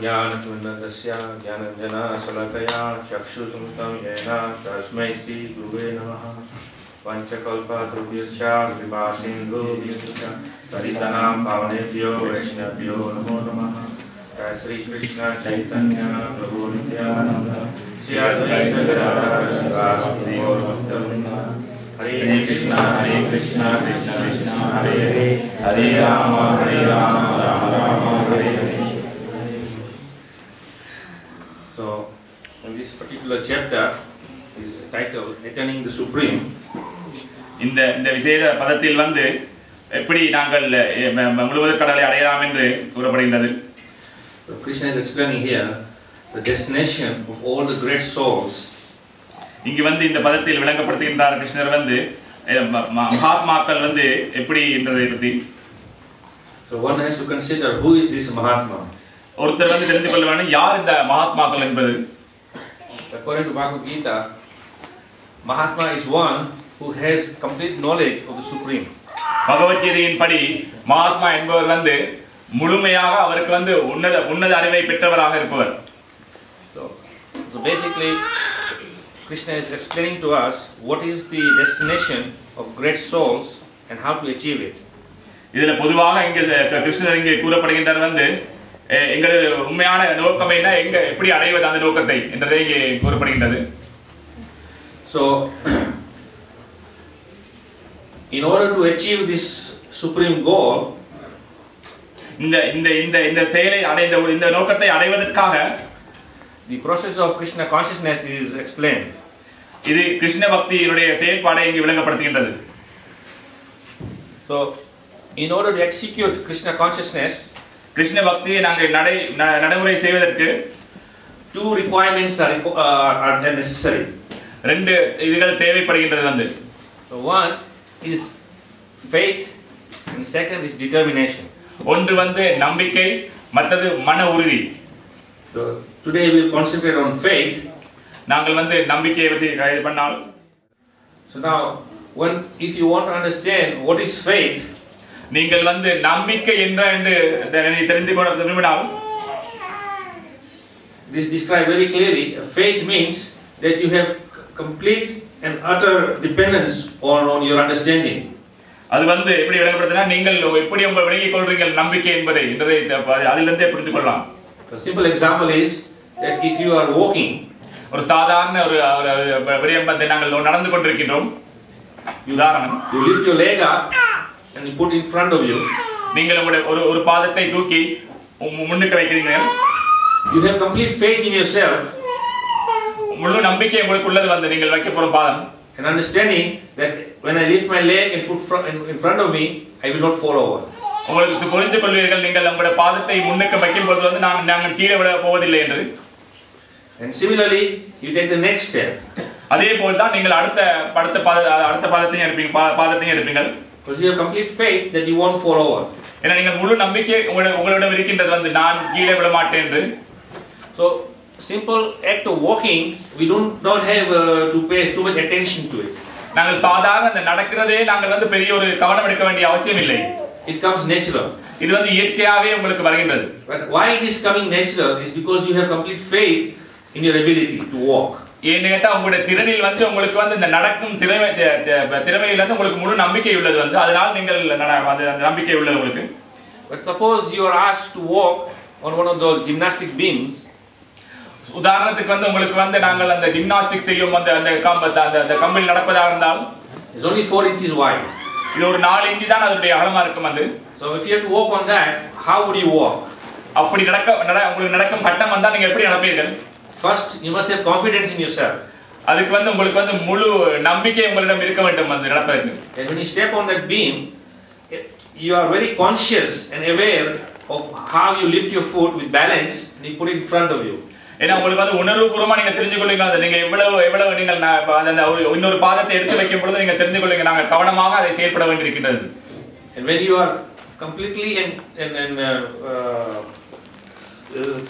ज्ञानतिमिरन्धस्य ज्ञानाञ्जनशलाकया चक्षुषुमिलितं येन तस्मै श्रीगुरुवे नमः। पञ्चकल्पतरुभ्यश्च कृपासिन्धुभ्यश्च पतितानां पावनेभ्यो वैष्णवेभ्यो नमो नमः। जय श्री कृष्ण चैतन्य प्रभु नित्यानंद श्री अद्वैत गदाधर श्रीवासादि गौर भक्तवृंद। हरे कृष्ण कृष्ण कृष्ण हरे हरे, हरे Ram Ram Ram Hare Hare. So, in this particular chapter is titled Attaining the Supreme. இந்த விசேஷ பதத்தில் வந்து எப்படி நாங்கள் முழுவதும் கடலை அடையலாம் என்று கூறப்படுகிறது. So Krishna is explaining here the destination of all the great souls. இங்க வந்து இந்த பதத்தில் விளங்கப்படுத்துகின்றார் கிருஷ்ணர் வந்து மகாத்மாக்கள் வந்து எப்படி என்றதை பற்றி. So one has to consider who is this Mahatma. ஒருத்தர் வந்து தெரிந்து கொள்ள வேண்டும் யார் இந்த மகாத்மாக்கள் என்பது. According to Bhagavad Gita, Mahatma is one who has complete knowledge of the Supreme. பகவத்கீதையின் படி மகாத்மா என்பவர் வந்து முழுமையாக அவருக்கு வந்து உன்னத அறிவை பெற்றவராக இருப்பவர். So basically Krishna is explaining to us what is the destination of great souls and how to achieve it. இதுல பொதுவாக இங்க கிருஷ்ணர் இங்கே கூறப்படுகின்றார் வந்து எங்களுடைய உண்மையான நோக்கம் என்ன, எங்க எப்படி அடைவது அந்த நோக்கத்தை என்றதை இங்கே கூறப்படுகின்றது. So in order to achieve this supreme goal, இந்த செயலை அடைந்த இந்த நோக்கத்தை அடைவதற்காக the process of Krishna consciousness is explained. இது கிருஷ்ண பக்தியினுடைய செயல்பாடை இங்கு விளங்கப்படுத்துகின்றது. So in order to execute Krishna consciousness, Krishna பக்தியை நாங்கள் நடைமுறை செய்வதற்கு two requirements are necessary. ரெண்டு இதுகள் தேவைப்படுகின்றது வந்து. So one is faith and second is determination. ஒன்று வந்து நம்பிக்கை, மற்றது மன உறுதி. So today we will concentrate on faith. நாங்கள் வந்து நம்பிக்கையை பற்றி இது பண்ணால். So now if you want to understand what is faith, நீங்கள் வந்து நம்பிக்கை என்று தெரிந்து கொள்ள விரும்பினால் this described very clearly. Faith means that you have complete and utter dependence on your understanding. அது வந்து எப்படி விளங்கப்படுத்தினா நீங்கள் எப்படி உங்களை விளங்கிக் கொள்றீர்கள் நம்பிக்கை என்பதை அதிலிருந்தே புரிந்து கொள்ளலாம். A simple example is that if you are walking, ஒரு சாதாரண ஒரு விடயத்தை நாங்கள் நடந்து கொண்டிருக்கின்றோம். உதாரணம், you lift your leg up and you put in front of you. நீங்கள் உங்களுடைய ஒரு பாதத்தை தூக்கி முன்னுக்கு வைக்கிறீங்க. You have complete faith in yourself. முழு நம்பிக்கை உங்களுக்கு உள்ளது வந்து நீங்கள் வைக்க போற பாதம். And understanding that when I lift my leg and put in front of me, I will not fall over. உங்களுக்கு புரிந்து கொள்வீர்கள் நீங்கள் உங்களுடைய பாதத்தை முன்னுக்கு வைக்கும் பொழுது வந்து நாங்கள் கீழே விழ போவதில்லை என்று. And similarly, you take the next step. அதே போல் தான் நீங்கள் அடுத்த பாதத்தையும் எடுப்பீங்க. Because you have complete faith that you won't fall over. ஏன்னா நீங்கள் முழு நம்பிக்கை உங்களிடம் இருக்கின்றது வந்து நான் கீழே விழ மாட்டேன் என்று. So simple act of walking, we don't have to pay too much attention to it. நாங்கள் சாதாரண அந்த நடக்கிறதே நாங்கள் வந்து பெரிய ஒரு கவனம் எடுக்க வேண்டிய அவசியம் இல்லை. It comes natural. இது வந்து இயற்கையாகவே உங்களுக்கு வருகின்றது. But why it is coming natural is because you have complete faith in your ability to walk. ஏனென்றா உங்களுடைய திறனில் வந்து உங்களுக்கு வந்து இந்த நடக்கும் திறமையில் வந்து உங்களுக்கு முழு நம்பிக்கை உள்ளது வந்து அதனால் நீங்கள் அந்த நம்பிக்கை உள்ளது உங்களுக்கு. But suppose you are asked to walk on one of those gymnastic beams. உதாரணத்துக்கு வந்து உங்களுக்கு வந்து நாங்கள் அந்த ஜிம்னாஸ்டிக் செய்யும் அந்த கம்பில் நடப்பதாக இருந்தால் it's only 4 inches wide. இது ஒரு 4 இன்ச் தான் அதனுடைய அகலமா இருக்கும் அது. So if you have to walk on that, how would you walk? அப்படி உங்களுக்கு நடக்கும் கட்டம் வந்தா நீங்க எப்படி நடப்பீர்கள்? First you must have confidence in yourself. அதுக்கு வந்து உங்களுக்கு வந்து முழு நம்பிக்கை உங்களிடம் இருக்க வேண்டும் அந்த நடப்பதற்கு. And when you step on that beam, you are very conscious and aware of how you lift your foot with balance and you put it in front of you. ஏன்னா உங்களுக்கு வந்து உணர்வுபூர்வமா நீங்க தெரிஞ்சு கொள்வீங்க அது நீங்க எவ்வளவு நீங்கள் அந்த இன்னொரு பாதத்தை எடுத்து வைக்கும் பொழுது நீங்க தெரிஞ்சு கொள்வீங்க நாங்க கவனமாக அதை செயல்பட வேண்டியிருக்கிறது. And when you are completely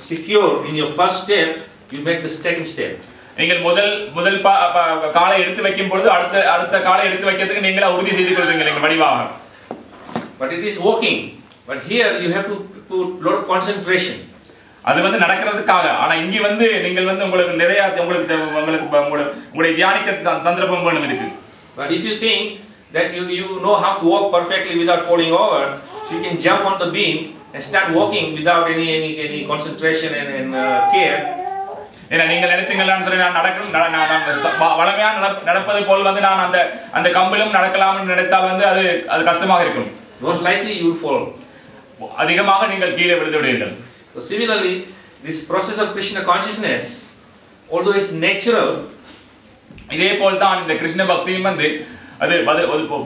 secure in your first step, you make the second step. நீங்கள் முதல் காலை எடுத்து வைக்கும் பொழுது அடுத்த காலை எடுத்து வைக்கிறதுக்கு நீங்களே உறுதி செய்து கொள்வீங்க நீங்க வடிவாக. But it is walking. But here you have to put lot of concentration. அது வந்து நடக்கிறதுக்காக. ஆனா இங்க வந்து நீங்கள் வந்து உங்களுக்கு நிறைய உங்களுடைய தியானிக்க சந்தர்ப்பம் வேணும் இருக்கு. But if you think that you know how to walk perfectly without falling over, so you can jump on the beam and start walking without any concentration and care. ஏன்னா நீங்கள் நினைத்தீங்களான்னு சொல்லி நான் வளமையா நடப்பது போல் வந்து நான் அந்த கம்பிலும் நடக்கலாம்னு நினைத்தால் வந்து அது கஷ்டமாக இருக்கும். Most likely you will fall. அதிகமாக நீங்கள் கீழே விழுந்து விடுவீர்கள். So similarly, this process of Krishna consciousness, although it's natural, இதே போல் தான் இந்த கிருஷ்ண பக்தியும் வந்து அது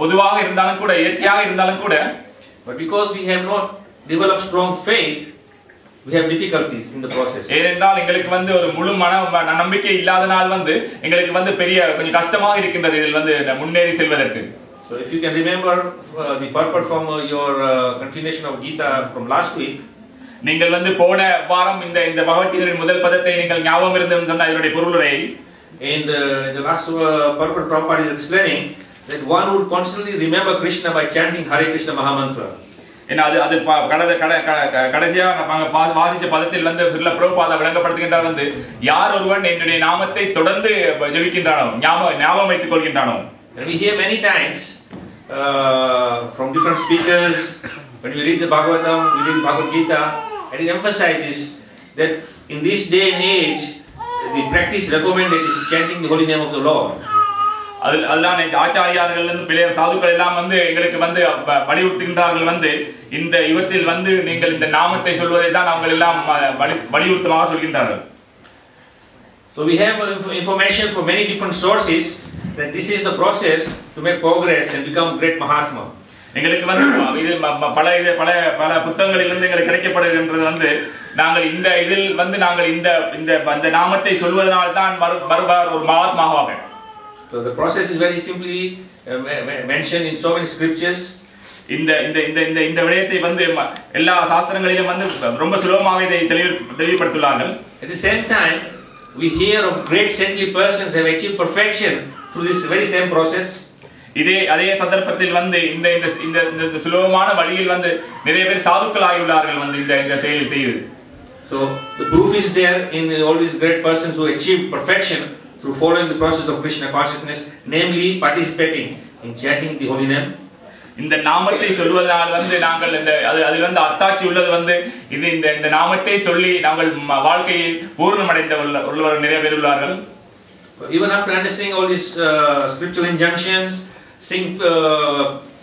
பொதுவாக இருந்தாலும் கூட இயற்கையாக இருந்தாலும் கூட, but because we have not developed strong faith, we have difficulties in the process. ஏனென்றால் எங்களுக்கு வந்து ஒரு முழு நம்பிக்கை இல்லாதனால் வந்து எங்களுக்கு வந்து கொஞ்சம் கஷ்டமாக இருக்கின்றது இதில் வந்து முன்னேறி செல்வதற்கு. So if you can remember the purport from your continuation of Gita from last week, நீங்கள் வந்து போன வாரம் இந்த பகவத்கீதையின் முதல் பதத்தை நீங்கள் ஞாபகம் இருந்ததுன்னு சொன்ன இதனுடைய பொருளுரை, in the last purport Prabhupada is explaining that one would constantly remember Krishna by chanting Hare Krishna Mahamantra. ஏன்னா அது கடைசியா நாங்க வாசிச்ச பதத்தில் வந்து பிரபுபாதா விளங்கப்படுத்துகின்றார் வந்து யார் ஒருவன் என்னுடைய நாமத்தை தொடர்ந்து ஜெபிக்கின்றானோ ஞாபகம் வைத்துக் கொள்கின்றானோ. And we hear many times from different speakers when we read the Bhagavatam, we read Bhagavad Gita, and it emphasizes that in this day and age the practice recommended is chanting the holy name of the Lord. அதெல்லாம் ஆச்சாரியார்கள் பிள்ளைய சாதுக்கள் எல்லாம் வந்து எங்களுக்கு வந்து வலியுறுத்துகின்றார்கள் வந்து இந்த யுகத்தில் வந்து நீங்கள் இந்த நாமத்தை சொல்வதை தான் அவங்க எல்லாம் வலியுறுத்தமாக சொல்கின்றார்கள். So we have information from many different sources that this is the process to make progress and become great Mahatma. எங்களுக்கு வந்து இது பல புத்தகங்களிலிருந்து எங்களுக்கு கிடைக்கப்படுகின்றது வந்து நாங்கள் இந்த இதில் வந்து நாங்கள் இந்த நாமத்தை சொல்வதனால் தான் வருவார் ஒரு மகாத்மாவாக. So the process is very simply mentioned in so many scriptures. இந்த விடயத்தை வந்து எல்லா சாஸ்திரங்களிலும் வந்து ரொம்ப சுலபமாக இதை தெளிவுபடுத்தியுள்ளார்கள். At the same time, we hear of great saintly persons have achieved perfection through this very same process. அதே சந்தர்ப்பத்தில் வந்து இந்த சுலபமான வழியில் வந்து நிறைய பேர் சாதுக்கள் ஆகியுள்ளார்கள் வந்து இந்த செயல் செய்து. So the proof is there in all these great persons who achieved perfection through following the process of Krishna consciousness, namely participating in chanting the holy name. இந்த நாமத்தை சொல்வதனால் வந்து நாங்கள் அதில் வந்து அத்தாட்சி உள்ளது வந்து இந்த நாமத்தை சொல்லி நாங்கள் வாழ்க்கையை பூர்ணமடைந்த உள்ளவர் நிறைய பேர் உள்ளார்கள். Even after understanding all these scriptural injunctions, seeing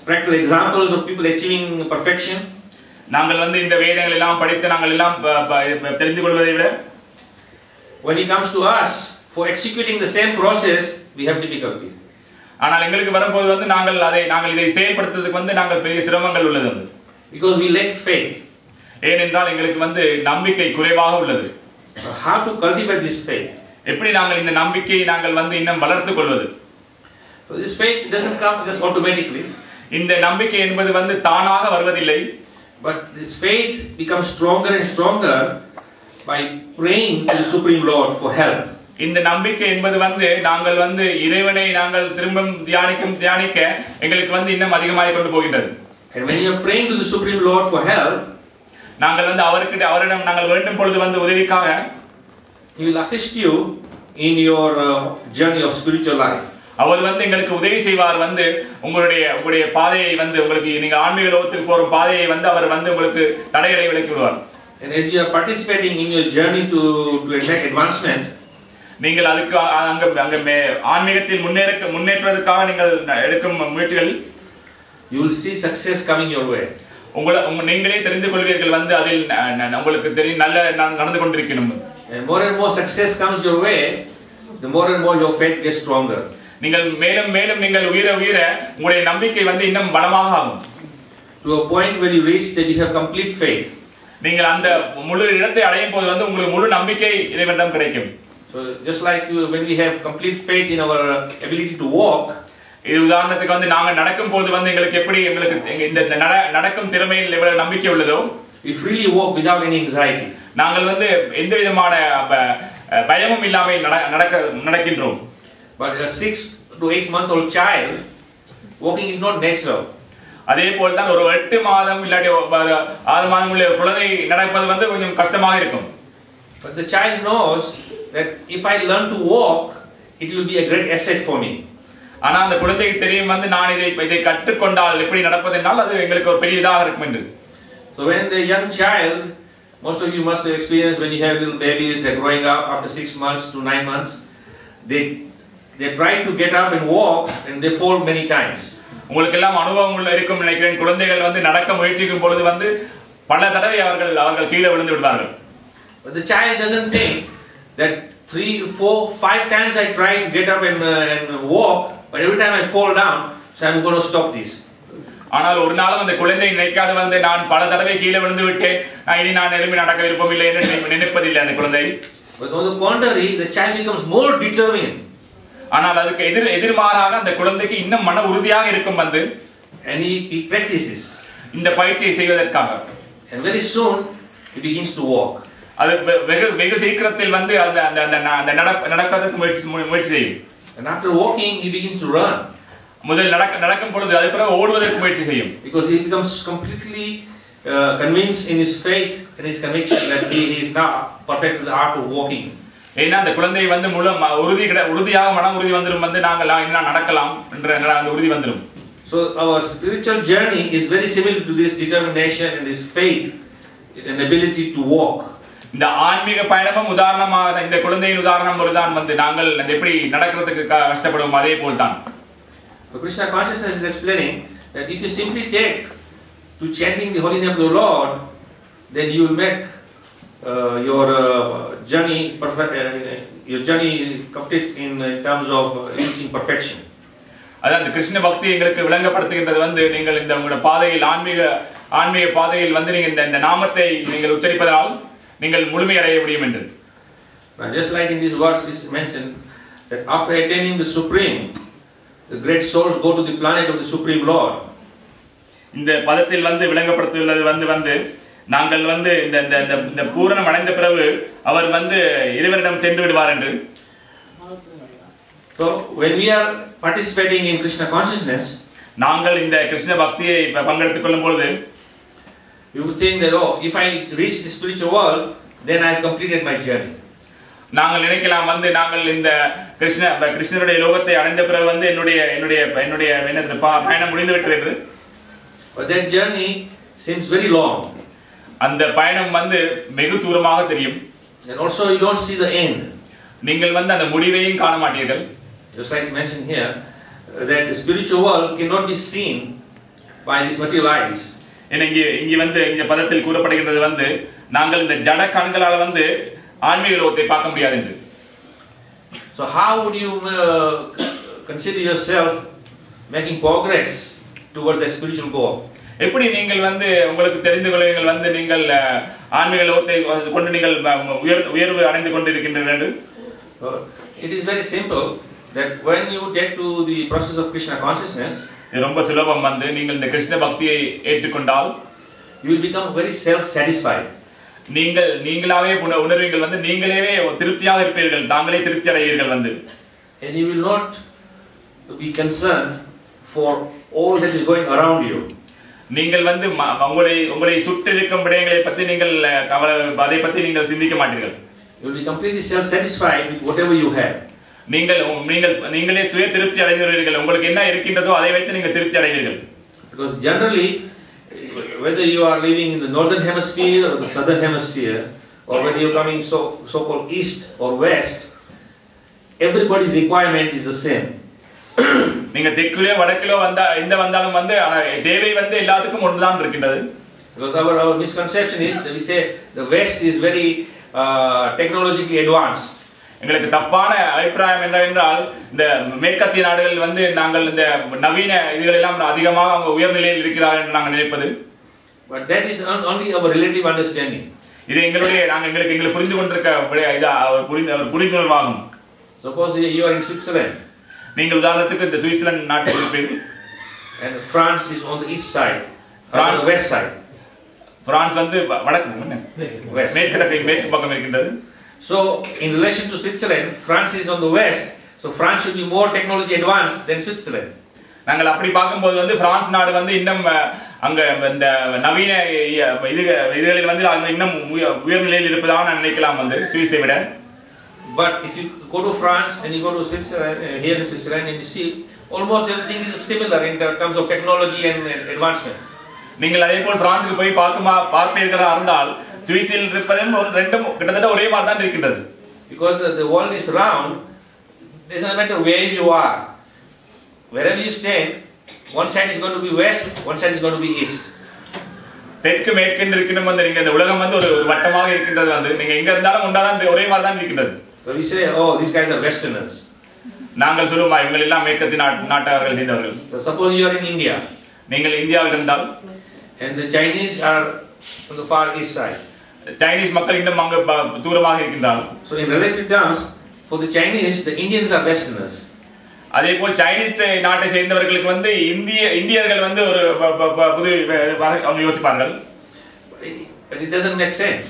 practical examples of people achieving perfection, நாங்கள் வந்து இந்த வேதங்கள் எல்லாம் படித்து நாங்கள் எல்லாம் தெரிந்து கொள்வதை விட, when it comes to us for executing the same process, we have difficulty. ஆனால் எங்களுக்கு வரும்போது வந்து நாங்கள் இதை செயல்படுத்துறதுக்கு வந்து நாங்கள் பெரிய சிரமங்கள் உள்ளது. Because we lack faith. ஏனென்றால் எங்களுக்கு வந்து நம்பிக்கை குறைவாக உள்ளது. How to cultivate this faith? எப்படி நாங்கள் இந்த நம்பிக்கையை நாங்கள் வந்து இன்னும் வளர்த்துக் கொள்வது? So this faith doesn't come just automatically. இந்த நம்பிக்கை என்பது வந்து தானாக வருவதில்லை. But this faith becomes stronger and stronger by praying to the Supreme Lord for help. இந்த நம்பிக்கை என்பது வந்து நாங்கள் வந்து இறைவனை நாங்கள் திரும்ப தியானிக்க எங்களுக்கு வந்து இன்னும் அதிகமாக கொண்டு போகின்றது. And when you are praying to the Supreme Lord for help, நாங்கள் வந்து அவரிடம் நாங்கள் வேண்டும் பொழுது வந்து உதவிக்காக, He will assist you in your journey of spiritual life. அவர் வந்து எங்களுக்கு உதவி செய்வார் வந்து உங்களுடைய பாதையை வந்து உங்களுக்கு நீங்க ஆன்மீக லோகத்துக்கு போற பாதையை வந்து அவர் வந்து உங்களுக்கு தடைகளை விலக்கி விடுவார். And as you are participating in your journey to advancement, நீங்கள் அதுக்கு அங்க ஆன்மீகத்தில் முன்னேற்றுவதற்காக நீங்கள் எடுக்கும் முயற்சிகள், you will see success coming your way. நீங்களே தெரிந்து கொள்வீர்கள் வந்து அதில் உங்களுக்கு தெரியும் நல்ல நடந்து கொண்டிருக்கணும். And more and more success comes your way, the more and more your faith gets stronger. நீங்கள் மேலும் மேலும் நீங்கள் உயிர உங்களுடைய நம்பிக்கை வந்து இன்னும் பலமாக ஆகும். To a point where you reach that you have complete faith. நீங்கள் அந்த முழு இடத்தை அடையும் போது வந்து உங்களுக்கு முழு நம்பிக்கை இறைவனிடம் கிடைக்கும். So just like when we have complete faith in our ability to walk, இது உதாரணத்துக்கு வந்து நாங்க நடக்கும் போது வந்து எங்களுக்கு இந்த நடக்கும் திறமையில் எவ்வளவு நம்பிக்கை உள்ளதோ, we freely walk without any anxiety. நாங்கள் வந்து எந்த விதமான பயமும் இல்லாமல் நடக்கின்றோம். But a 6 to 8 month old child walking is not natural. அதே போல் தான் ஒரு 8 மாதம் இல்லாட்டி 6 மாதம் உள்ள குழந்தை நடப்பது வந்து கொஞ்சம் கஷ்டமாக இருக்கும். But the child knows that if I learn to walk, it will be a great asset for me. ஆனா அந்த குழந்தைக்கு தெரியும் வந்து நான் இதை கற்றுக்கொண்டால் எப்படி நடப்பது என்றால் அது எங்களுக்கு ஒரு பெரிய இதாக இருக்கும் என்று. So when the young child, most of you must have experienced when you have little babies, they're growing up after 6 months to 9 months, they try to get up and walk and they fall many times. உங்களுக்கு எல்லாம் அனுபவம் இருக்கும் நினைக்கிறேன். குழந்தைகள் வந்து நடக்க முயற்சிக்கும் பொழுது வந்து பல தடவை அவர்கள் கீழே விழுந்து விடுவார்கள். But the child doesn't think that 3, 4, 5 times I try to get up and walk, but every time I fall down, so I'm going to stop this. ஆனால் ஒரு நாளும் அந்த குழந்தை நினைக்காது வந்து நான் பல தடவை கீழே விழுந்து விட்டேன், இனி நான் எழுப்பி நடக்க விருப்பம் இல்லை என்று நினைப்பதில்லை அந்த குழந்தை. But on the contrary, the child becomes more determined. ஆனால் அதுக்கு எதிர்மாறாக அந்த குழந்தைக்கு இன்னும் மன உறுதியாக இருக்கும் வந்து and he practices இந்த பயிற்சியை செய்வதற்காக. And very soon he begins to walk. அது வெகு சீக்கிரத்தில் வந்து அந்த நடக்கிறதுக்கு முயற்சி செய்யும். And after walking he begins to run. முதல் நடக்கும் பொழுது அது பிறகு ஓடுவதற்கு முயற்சி செய்யும். Because he becomes completely convinced in his faith and his conviction that he is now perfected the art of walking. ஏன்னா அந்த குழந்தை வந்து உறுதியாக மன உறுதி வந்துரும் வந்து நாங்கள் என்ன நடக்கலாம் என்ற அந்த உறுதி வந்துரும். So our spiritual journey is very similar to this determination and this faith and ability to walk. இந்த ஆன்மீக பயணமும் உதாரணமாக இந்த குழந்தையின் உதாரணம் ஒருதான் வந்து நாங்கள் எப்படி நடக்கிறதுக்கு கஷ்டப்படுவோம் அதே போல்தான். Krishna consciousness is explaining that if you simply take to chanting the holy name of the Lord, then you will make your journey perfect, your journey complete in terms of reaching perfection. அதான் இந்த கிருஷ்ண பக்தி எங்களுக்கு விளங்கப்படுத்துகின்றது வந்து நீங்கள் இந்த உங்களுடைய பாதையில் ஆன்மீக பாதையில் வந்து நீங்க இந்த நாமத்தை நீங்கள் உச்சரிப்பதால் நீங்கள் முழுமை அடைய முடியும் என்று. Now just like in this verse is mentioned that after attaining the supreme, the great souls go to the planet of the supreme Lord. இந்த பதத்தில் வந்து விளங்கப்படுத்துவது வந்து நாங்கள் வந்து இந்த பூரணம் அடைந்த பிறகு அவர் வந்து இறைவனிடம் சென்று விடுவார் என்று. So when we are participating in Krishna consciousness, நாங்கள் இந்த கிருஷ்ண பக்தியை பங்கெடுத்துக் கொள்ளும் பொழுது you would think that if I reach the spiritual world, then I have completed my journey. நாங்கள் நினைக்கலாம் வந்து நாங்கள் இந்த கிருஷ்ணருடைய லோகத்தை அடைந்த பிறகு வந்து என்னுடைய பயணம் முடிந்து விட்டது என்று. But that journey seems very long. அந்த பயணம் வந்து வெகு தூரமாக தெரியும். And also you don't see the end. நீங்கள் வந்து அந்த முடிவையும் காண மாட்டீர்கள். Just like it's mentioned here, that the spiritual world cannot be seen by these material eyes. இங்க வந்து இந்த பதத்தில் கூறப்படுகின்றது வந்து நாங்கள் இந்த ஜட கண்களால வந்து ஆன்மீக லோகத்தை பார்க்க முடியாது என்று. So how would you consider yourself making progress towards that spiritual goal? எப்படி நீங்கள் வந்து உங்களுக்கு தெரிந்து கொள்வீர்கள் வந்து நீங்கள் ஆன்மீக லோகத்தை கொண்டு நீங்கள் உயர்வு அடைந்து கொண்டிருக்கின்றீர்கள் என்று. It is very simple that when you get to the process of Krishna consciousness, இது ரொம்ப சுலபம் வந்து நீங்கள் இந்த கிருஷ்ண பக்தியை ஏற்றுக்கொண்டால் you will become very self satisfied. நீங்களாவே உணர்வீர்கள் வந்து நீங்களே திருப்தியாக இருப்பீர்கள், தாங்களே திருப்தி அடைவீர்கள் வந்து. And you will not be concerned for all that is going around you. நீங்கள் வந்து உங்களை சுற்றிருக்கும் விடயங்களை பற்றி நீங்கள் அதை பற்றி நீங்கள் சிந்திக்க மாட்டீர்கள். You will be completely self satisfied with whatever you have. நீங்களே சுய திருப்தி அடைவீர்கள். உங்களுக்கு என்ன இருக்கின்றதோ அதை வைத்து நீங்கள் திருப்தி அடைவீர்கள். Because generally, whether you are living in the northern hemisphere or the southern hemisphere, or whether you are coming so-called east or west, everybody's requirement is the same. நீங்க தெற்கிலோ வடக்கிலோ வந்தாலும் வந்து தேவை வந்து எல்லாத்துக்கும் ஒன்றுதான் இருக்கின்றது. Because our misconception is that we say the west is very technologically advanced. எங்களுக்கு தப்பான அபிப்பிராயம் என்னவென்றால் இந்த மேற்கத்திய நாடுகள் வந்து நாங்கள் இந்த நவீன இதுகள் எல்லாம் அதிகமாக அவங்க உயர்நிலையில் இருக்கிறார்கள் என்று நாங்கள் நினைப்பது. But that is only our relative understanding. இது எங்களுக்கு புரிந்து கொண்டிருக்க புரிந்துணர்வாகும். Suppose you are in Switzerland. நீங்கள் உதாரணத்துக்கு இந்த சுவிட்சர்லாந்து நாட்டில் இருப்பீர்கள். And France is on the east side, on the west side. France வந்து மேற்கு பக்கம் இருக்கின்றது. So in relation to Switzerland, France is on the west, so France should be more technology advanced than Switzerland. நாங்கள் அப்படி பார்க்கும்போது வந்து France நாடு வந்து இன்னும் அங்க இந்த நவீன இதுகளில் வந்து இன்னும் உயர்நிலையில் இருப்பதாக நான் நினைக்கலாம் வந்து சுவிஸை விட. But if you go to France and you go to Switzerland, here in Switzerland, and you see almost everything is similar in terms of technology and advancement. நீங்கள் அதே போல் பிரான்சுக்கு போய் பார்ப்பீர்களா இருந்தால் சுவிஸில் இருப்பதும் ரெண்டும் கிட்டத்தட்ட ஒரே மாதிரி தான் இருக்கின்றது. Because the world is round, it doesn't matter where you are. Wherever you stand, one side is going to be west, one side is going to be east. தெற்கு மேற்கென்று இருக்கின்ற வந்து நீங்க இந்த உலகம் வந்து ஒரு வட்டமாக இருக்கின்றது வந்து நீங்க எங்க இருந்தாலும் ஒன்றாதான் ஒரே மாதிரி தான் இருக்கின்றது. So we say, oh, these guys are Westerners. நாங்கள் சொல்லுவோம் இவங்க எல்லாம் மேற்கத்திய நாட்டவர்கள் சேர்ந்தவர்கள். So suppose you are in India. நீங்கள் இந்தியாவில் இருந்தால் and the Chinese are on the far east side. Chinese மக்கள் இன்னும் அங்க தூரமாக இருக்கின்றார்கள். So in relative terms, for the Chinese, the Indians are Westerners. அதே போல் சைனீஸ் நாட்டை சேர்ந்தவர்களுக்கு வந்து இந்தியர்கள் வந்து ஒரு புது அவங்க யோசிப்பார்கள். But it doesn't make sense.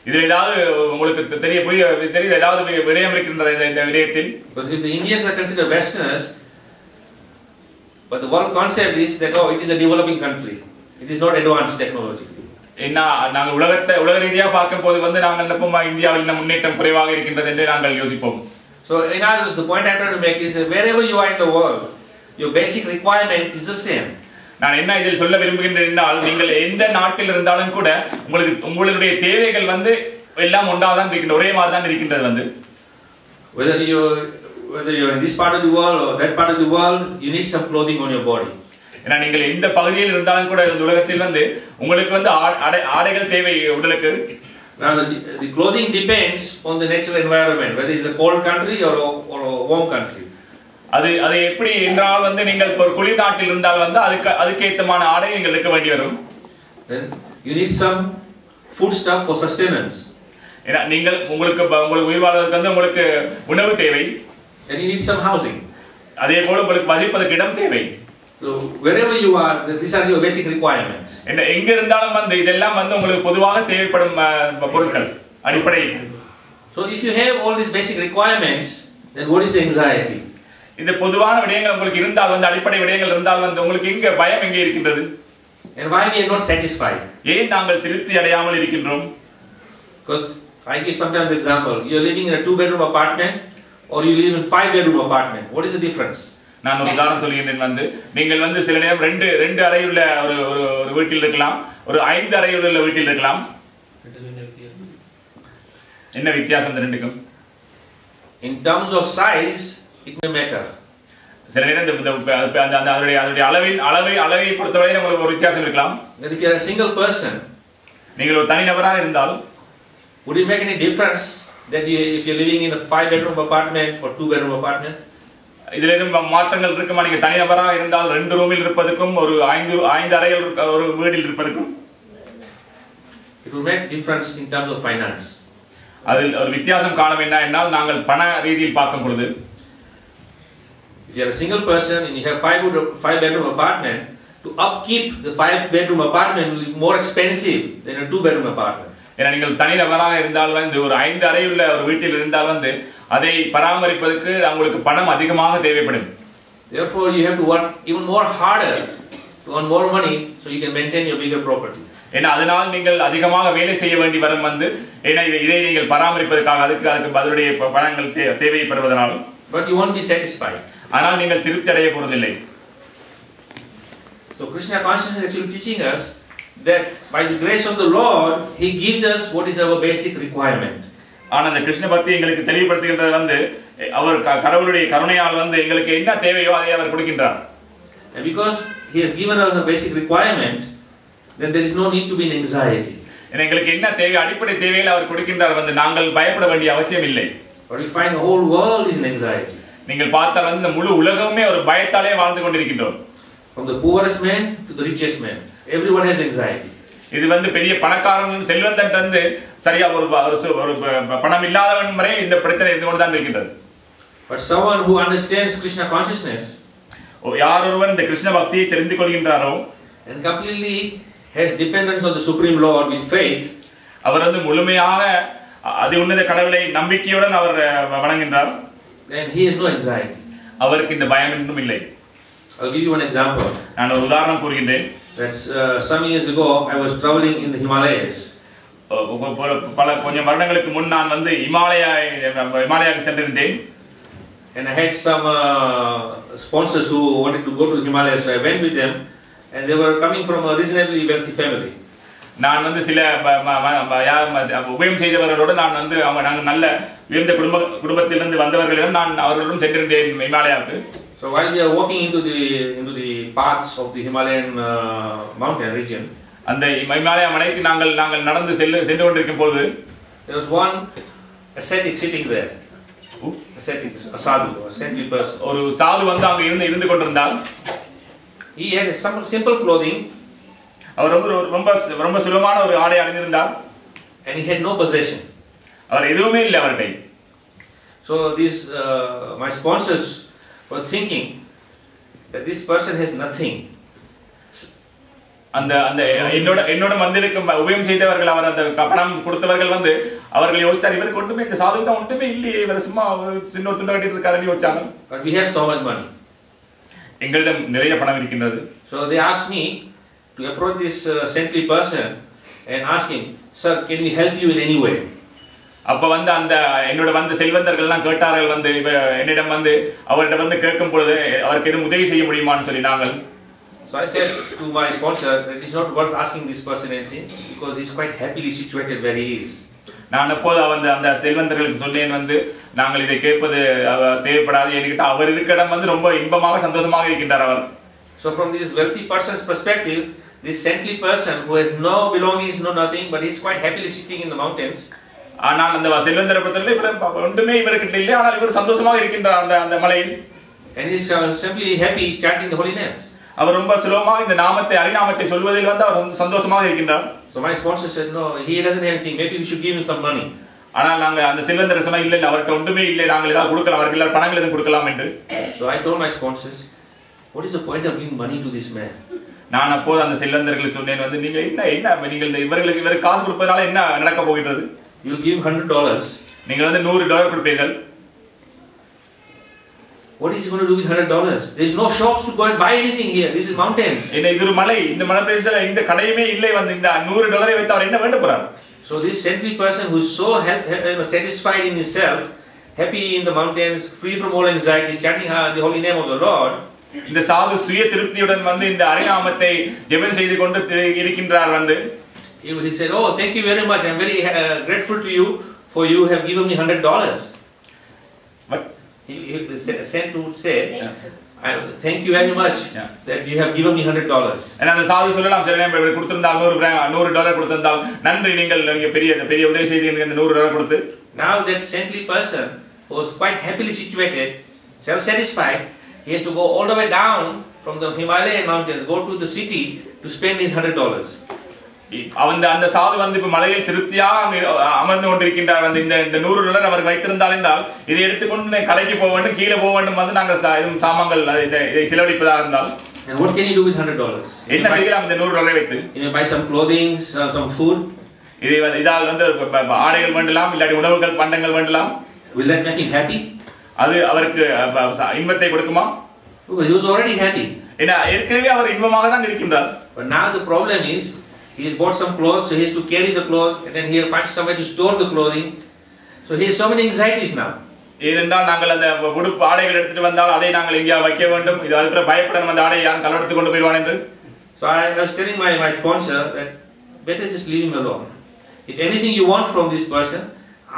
இதுல ஏதாவது உங்களுக்கு தெரியுது ஏதாவது விடயம் இருக்கின்றது இந்த விடயத்தில். Because if the Indians are considered Westerners, but the world concept is that oh, it is a developing country. It is not advanced technology. என்ன நாங்கள் உலக ரீதியாக பார்க்கும் போது வந்து நாங்கள் நினைப்போம் இந்தியாவில் முன்னேற்றம் குறைவாக இருக்கின்றது என்று நாங்கள் யோசிப்போம். So in others, the point I'm trying to make is that wherever you are in the world, your basic requirement is the same. நான் என்ன இதில் சொல்ல விரும்புகின்றேன் என்றால் நீங்கள் எந்த நாட்டில் இருந்தாலும் கூட உங்களுடைய தேவைகள் வந்து எல்லாம் ஒன்றாக தான் இருக்கின்ற ஒரே மாதிரி தான் இருக்கின்றது வந்து. Whether you're in this part of the world or that part of the world, you need some clothing on your body. ஏன்னா நீங்கள் எந்த பகுதியில் இருந்தாலும் கூட இந்த உலகத்தில் வந்து உங்களுக்கு வந்து ஆடைகள் தேவை உடலுக்கு. Now the clothing depends on the natural environment, whether it's a cold country or a warm country. அது எப்படி என்றால் வந்து நீங்கள் ஒரு குளிர் நாட்டில் இருந்தால் வந்து அதுக்கு ஏத்தமான ஆடை உங்களுக்கு வேண்டி வரும். Then you need some food stuff for sustenance. ஏன்னா நீங்கள் உங்களுக்கு உயிர் வாழ்வதற்கு வந்து உங்களுக்கு உணவு தேவை. And you need some housing. அதே போல உங்களுக்கு வசிப்பதற்கு இடம் தேவை. So wherever you are, these are your basic requirements. என்ன எங்க இருந்தாலும் வந்து இதெல்லாம் வந்து உங்களுக்கு பொதுவாக தேவைப்படும் பொருட்கள் அடிப்படை. So if you have all these basic requirements, then what is the anxiety? இந்த பொதுவான விடயங்கள் உங்களுக்கு இருந்தால் வந்து அடிப்படை விடயங்கள் இருந்தால் வந்து உங்களுக்கு எங்க பயம் எங்கே இருக்கின்றது? And why we are not satisfied? ஏன் நாங்கள் திருப்தி அடையாமல் இருக்கின்றோம்? Because I give sometimes example. You are living in a 2-bedroom apartment or you live in 5-bedroom apartment. What is the difference? நான் ஒரு உதாரணம் சொல்கிறேன் வந்து நீங்கள் வந்து சில நேரம் ரெண்டு அறையுள்ள ஒரு வீட்டில் இருக்கலாம், ஒரு 5 அறையுள்ள வீட்டில் இருக்கலாம். என்ன வித்தியாசம் இந்த ரெண்டுக்கும்? In terms of size, it may matter. சில நேரம் அதனுடைய அளவை பொறுத்தவரை உங்களுக்கு ஒரு வித்தியாசம் இருக்கலாம். That if you are a single person, நீங்கள் ஒரு தனிநபராக இருந்தால் would it make any difference that if you are living in a 5-bedroom apartment or 2-bedroom apartment? இதுல மாற்றங்கள் இருக்குமா? நீங்க தனிநபராக இருந்தால் 2 ரூமில் இருப்பதற்கும் ஒரு 5 அறையில் ஒரு வீட்டில் இருப்பதற்கும் it will make difference in terms of finance. அதில் ஒரு வித்தியாசம் காண என்ன என்னால் நாங்கள் பண ரீதியில் பார்க்கும் பொழுது if you are a single person and you have 5-bedroom apartment, to upkeep the 5-bedroom apartment will be more expensive than a 2-bedroom apartment. ஏன்னா நீங்கள் தனிநபராக இருந்தால் வந்து ஒரு 5 அறையுள்ள ஒரு வீட்டில் இருந்தால் வந்து அதை பராமரிப்பதற்கு உங்களுக்கு பணம் அதிகமாக தேவைப்படும். Therefore you have to work even more harder to earn more money so you can maintain your bigger property. ஏன்னா அதனால் நீங்கள் அதிகமாக வேலை செய்ய வேண்டி வரும் வந்து ஏன்னா இதை நீங்கள் பராமரிப்பதற்காக அதுக்கு பதிலுடைய பணங்கள் தேவைப்படுவதனால். But you won't be satisfied. ஆனால் நீங்கள் திருப்தி அடைய போவதில்லை. So Krishna consciousness is actually teaching us that by the grace of the Lord, He gives us what is our basic requirement. ஆனா அந்த கிருஷ்ண பக்தி எங்களுக்கு தெளிவுபடுத்துகின்றது வந்து அவர் கடவுளுடைய கருணையால் வந்து எங்களுக்கு என்ன தேவையோ அதை அவர் கொடுக்கின்றார். And because He has given us a basic requirement, then there is no need to be in anxiety. எங்களுக்கு என்ன தேவை அடிப்படை தேவைகளை அவர் கொடுக்கின்றார் வந்து நாங்கள் பயப்பட வேண்டிய அவசியம் இல்லை. But we find the whole world is in anxiety. நீங்கள் பார்த்தால் வந்து இந்த முழு உலகமே ஒரு பயத்தாலே வாழ்ந்து கொண்டிருக்கின்றோம். From the poorest man to the richest man, everyone has anxiety. இது வந்து பெரிய பணக்காரன் செல்வந்தன் வந்து சரியா ஒரு பணம் இல்லாதவன் வரை இந்த பிரச்சனை இருந்து கொண்டு தான் இருக்கின்றது. But someone who understands Krishna consciousness, யார் ஒருவர் இந்த கிருஷ்ண பக்தியை தெரிந்து கொள்கின்றாரோ and completely has dependence on the Supreme Lord with faith, அவர் வந்து முழுமையாக அதி உன்னத கடவுளை நம்பிக்கையுடன் அவர் வணங்குகின்றார். then he has no anxiety. அவருக்கு இந்த பயம் இன்னும் இல்லை. I'll give you one example. நான் ஒரு உதாரணம் கூறுகின்றேன். That's some years ago I was traveling in the Himalayas. பல கொஞ்சம் வருடங்களுக்கு முன் நான் வந்து இமாலயாவுக்கு சென்றிருந்தேன். And I had some sponsors who wanted to go to the Himalayas, so I went with them, and they were coming from a reasonably wealthy family. நான் வந்து சில உபயம் செய்தவர்களோடு நான் வந்து நாங்கள் நல்ல உயர்ந்த குடும்பத்திலிருந்து வந்தவர்களிடம் நான் அவர்களுடன் சென்றிருந்தேன் இமாலயாவுக்கு. So while we are walking into the paths of the Himalayan mountain region, அந்த இமாலய மலைக்கு நாங்கள் நடந்து சென்று கொண்டிருக்கும் பொழுது there was one ascetic sitting there. Ascetic, a sadhu, a saintly person. ஒரு சாது வந்து அங்க இருந்து கொண்டிருந்தால் he had some simple clothing. அவர் ரொம்ப சுலபமான ஒரு ஆடை அணிந்திருந்தார். And he had no possession. அவர் எதுவுமே இல்லை அவர்கிட்ட. So these my sponsors were thinking that this person has nothing. அந்த என்னோட வந்திருக்கும் உபயம் செய்தவர்கள் அவர் அந்த பணம் கொடுத்தவர்கள் வந்து அவர்கள் யோசிச்சார், இவருக்கு ஒன்றுமே இந்த சாதுக்கு தான் ஒன்றுமே இல்லையே, இவர் சும்மா சின்ன ஒரு துண்டை கட்டிட்டு இருக்காருன்னு யோசிச்சாங்க. But we have so much money. எங்களிடம் நிறைய பணம் இருக்கின்றது. So they asked me to approach this saintly person and ask him, sir, can we help you in any way? அப்ப வந்து அந்த என்னோட வந்து செல்வந்தர்கள் எல்லாம் கேட்டார்கள், வந்து என்னிடம் வந்து அவர்கிட்ட வந்து கேட்கும் பொழுது அவருக்கு எதுவும் உதவி செய்ய முடியுமான்னு சொல்லி நாங்கள். So I said to my sponsor that it is not worth asking this person anything because he is quite happily situated where he is. நான் அப்போது அந்த செல்வந்தர்களுக்கு சொன்னேன், வந்து நாங்கள் இதை கேட்பது தேவைப்படாது, என்கிட்ட அவர் இருக்கிற இடம் வந்து ரொம்ப இன்பமாக சந்தோஷமாக இருக்கின்றார் அவர். So from this wealthy person's perspective, this saintly person who has no belongings, no nothing, but he is quite happily sitting in the mountains. ஆனால் அந்த செல்வந்தரை பொறுத்தவரை இவர் ஒன்றுமே இவர்கிட்ட இல்லை, ஆனால் இவர் சந்தோஷமாக இருக்கின்றார் அந்த மலையில். And he is simply happy chanting the holy names. அவர் ரொம்ப சுலபமாக இந்த நாமத்தை அரிநாமத்தை சொல்வதில் வந்து அவர் சந்தோஷமாக இருக்கின்றார். So my sponsor said, no, he doesn't have anything, maybe we should give him some money. ஆனால் நாங்கள் அந்த செல்வந்தரை சொன்னா இல்லை அவர்கிட்ட ஒன்றுமே இல்லை, நாங்கள் ஏதாவது கொடுக்கலாம், அவருக்கு எல்லாரும் பணங்கள் எதுவும் கொடுக்கலாம் என்று. So I told my sponsors, what is the point of giving money to this man? நான் அப்போது அந்த செல்வந்தர்களுக்கு சொன்னேன், வந்து நீங்க நீங்கள் இவருக்கு காசு கொடுப்பதனால என்ன நடக்க போகின்றது? You will give him $100. நீங்கள் வந்து $100 கொடுப்பீர்கள். What is he going to do with $100? There is no shops to go and buy anything here. This is mountains. என்ன இது ஒரு மலை, இந்த மலை பிரதேசத்துல இந்த கடையுமே இல்லை, வந்து இந்த $100 வைத்து அவர் என்ன வேண்ட போறார்? So this saintly person who is so satisfied in himself, happy in the mountains, free from all anxiety, chanting the holy name of the Lord. இந்த சாது சுய திருப்தியுடன் வந்து இந்த அரிநாமத்தை ஜெபம் செய்து கொண்டு இருக்கின்றார். வந்து he said, oh, thank you very much, I am very grateful to you for you have given me $100. What? The saint would say, thank you very much that you have given me $100. and அந்த சாது சொல்லலாம், சரி நான் இவருக்கு கொடுத்திருந்தால் $100 கொடுத்திருந்தால் நன்றி, நீங்கள் பெரிய உதவி செய்து எனக்கு இந்த $100 கொடுத்து. Now that saintly person who was quite happily situated, self-satisfied, he has to go all the way down from the Himalayan mountains, go to the city to spend his $100. அந்த சாது வந்து இப்ப மலையில் திருப்தியாக அமர்ந்து கொண்டிருக்கின்றார். வந்து இந்த $100 அவருக்கு வைத்திருந்தால் என்றால் இதை எடுத்துக்கொண்டு கடைக்கு போக வேண்டும், கீழே போக வேண்டும், வந்து நாங்கள் சாமான்கள் இதை செலவழிப்பதாக இருந்தால். And what can you do with $100? என்ன செய்யலாம் இந்த $100 வைத்து? Can you buy some clothing, some food? இதால் வந்து ஆடைகள் வேண்டலாம், இல்லாட்டி உணவுகள் பண்டங்கள் வேண்டலாம். Will that make him happy? அது அவருக்கு இன்பத்தை கொடுக்குமா? Because he was already happy. ஏன்னா ஏற்கனவே அவர் இன்பமாக தான் இருக்கின்றார். But now the problem is he has bought some clothes, so he has to carry the clothes, and then he finds somewhere to store the clothing. So he has so many anxieties now. ஏனென்றால் நாங்கள் அந்த உடுப்பு ஆடைகள் எடுத்துட்டு வந்தால் அதை நாங்கள் எங்கேயா வைக்க வேண்டும், இது அதுக்கு பயப்படணும், அந்த ஆடையை யாரும் கலவெடுத்து கொண்டு போயிடுவான் என்று. So I was telling my sponsor that better just leave him alone. If anything you want from this person,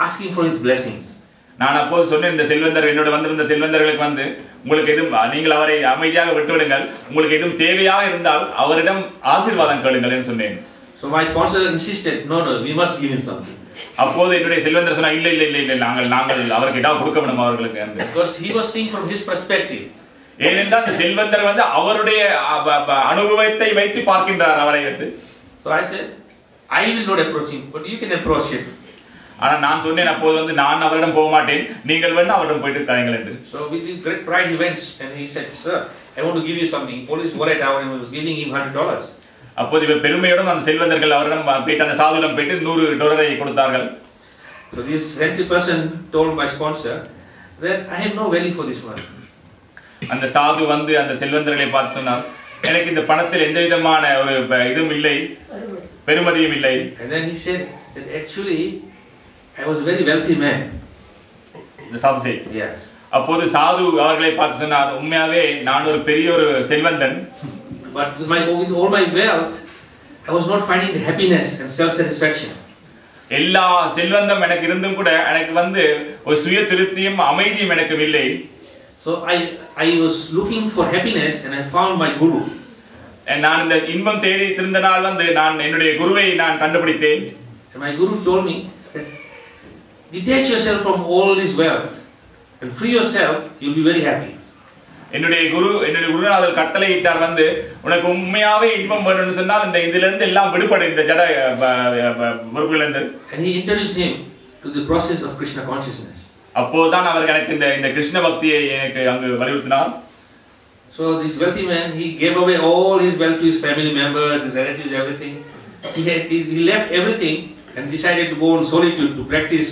ask him for his blessings. நான் அப்போது சொன்னேன், இந்த செல்வந்தர் என்னோட வந்திருந்த செல்வந்தர்களுக்கு வந்து உங்களுக்கு எதுவும் நீங்கள் அவரை அமைதியாக விட்டுவிடுங்கள், உங்களுக்கு எதுவும் தேவையாக இருந்தால் அவரிடம் ஆசீர்வாதம் கேளுங்கள் என்று சொன்னேன். So my sponsor insisted, no, we must give him something. அப்போது என்னுடைய செல்வந்தர் சொன்னா இல்லை நாங்கள் அவருக்கு ஏதாவது கொடுக்க வேண்டும் அவர்களுக்கு. Because he was seeing from his perspective. ஏனென்றால் இந்த செல்வந்தர் வந்து அவருடைய அனுபவத்தை வைத்து பார்க்கின்றார் அவரை வைத்து. So I said, I will not approach him, but you can approach him. ஆனா நான் சொன்னேன் அப்போது வந்து நான் அவரிடம் போக மாட்டேன், நீங்கள் வேணா அவரிடம் போயிட்டு இருக்காங்க என்று. So with great pride he went and he said, sir, I want to give you something. Police worried out and was giving him $100. அப்போது இவர் பெருமையுடன் அந்த செல்வந்தர்கள் அவரிடம் போயிட்டு அந்த சாதுவிடம் போயிட்டு $100 கொடுத்தார்கள். So this saintly person told my sponsor that I have no value for this one. அந்த சாது வந்து அந்த செல்வந்தர்களை பார்த்து சொன்னார், எனக்கு இந்த பணத்தில் எந்த விதமான ஒரு இதுவும் இல்லை, பெருமதியும் இல்லை. And then he said that actually I was a very wealthy man. இந்த சாது say. Yes. அப்போது சாது அவர்களை பார்த்து சொன்னார், உண்மையாவே நான் ஒரு பெரிய ஒரு செல்வந்தன். But with all my wealth, I was not finding the happiness and self-satisfaction. எல்லா செல்வந்தம் எனக்கு இருந்தும் கூட எனக்கு வந்து ஒரு சுய திருப்தியும் அமைதியும் எனக்கு இல்லை. So I was looking for happiness and I found my guru. நான் இந்த இன்பம் தேடி திருந்த நாள் வந்து நான் என்னுடைய குருவை நான் கண்டுபிடித்தேன். And my guru told me that detach yourself from all this wealth and free yourself, you'll be very happy. என்னுடைய குருநாதர் கட்டளை இட்டார் வந்து உனக்கு உண்மையாவே இன்பம் வேணும்னு சொன்னால் இந்த இதில இருந்து எல்லாம் விடுபடு இந்த ஜட பொறுப்புல இருந்து. And he introduced him to the process of Krishna consciousness. அப்போதான் அவர் எனக்கு இந்த கிருஷ்ண பக்தியை எனக்கு அங்கு வலியுறுத்தினார். So this wealthy man, he gave away all his wealth to his family members, his relatives, everything. He left everything and decided to go on solitude to practice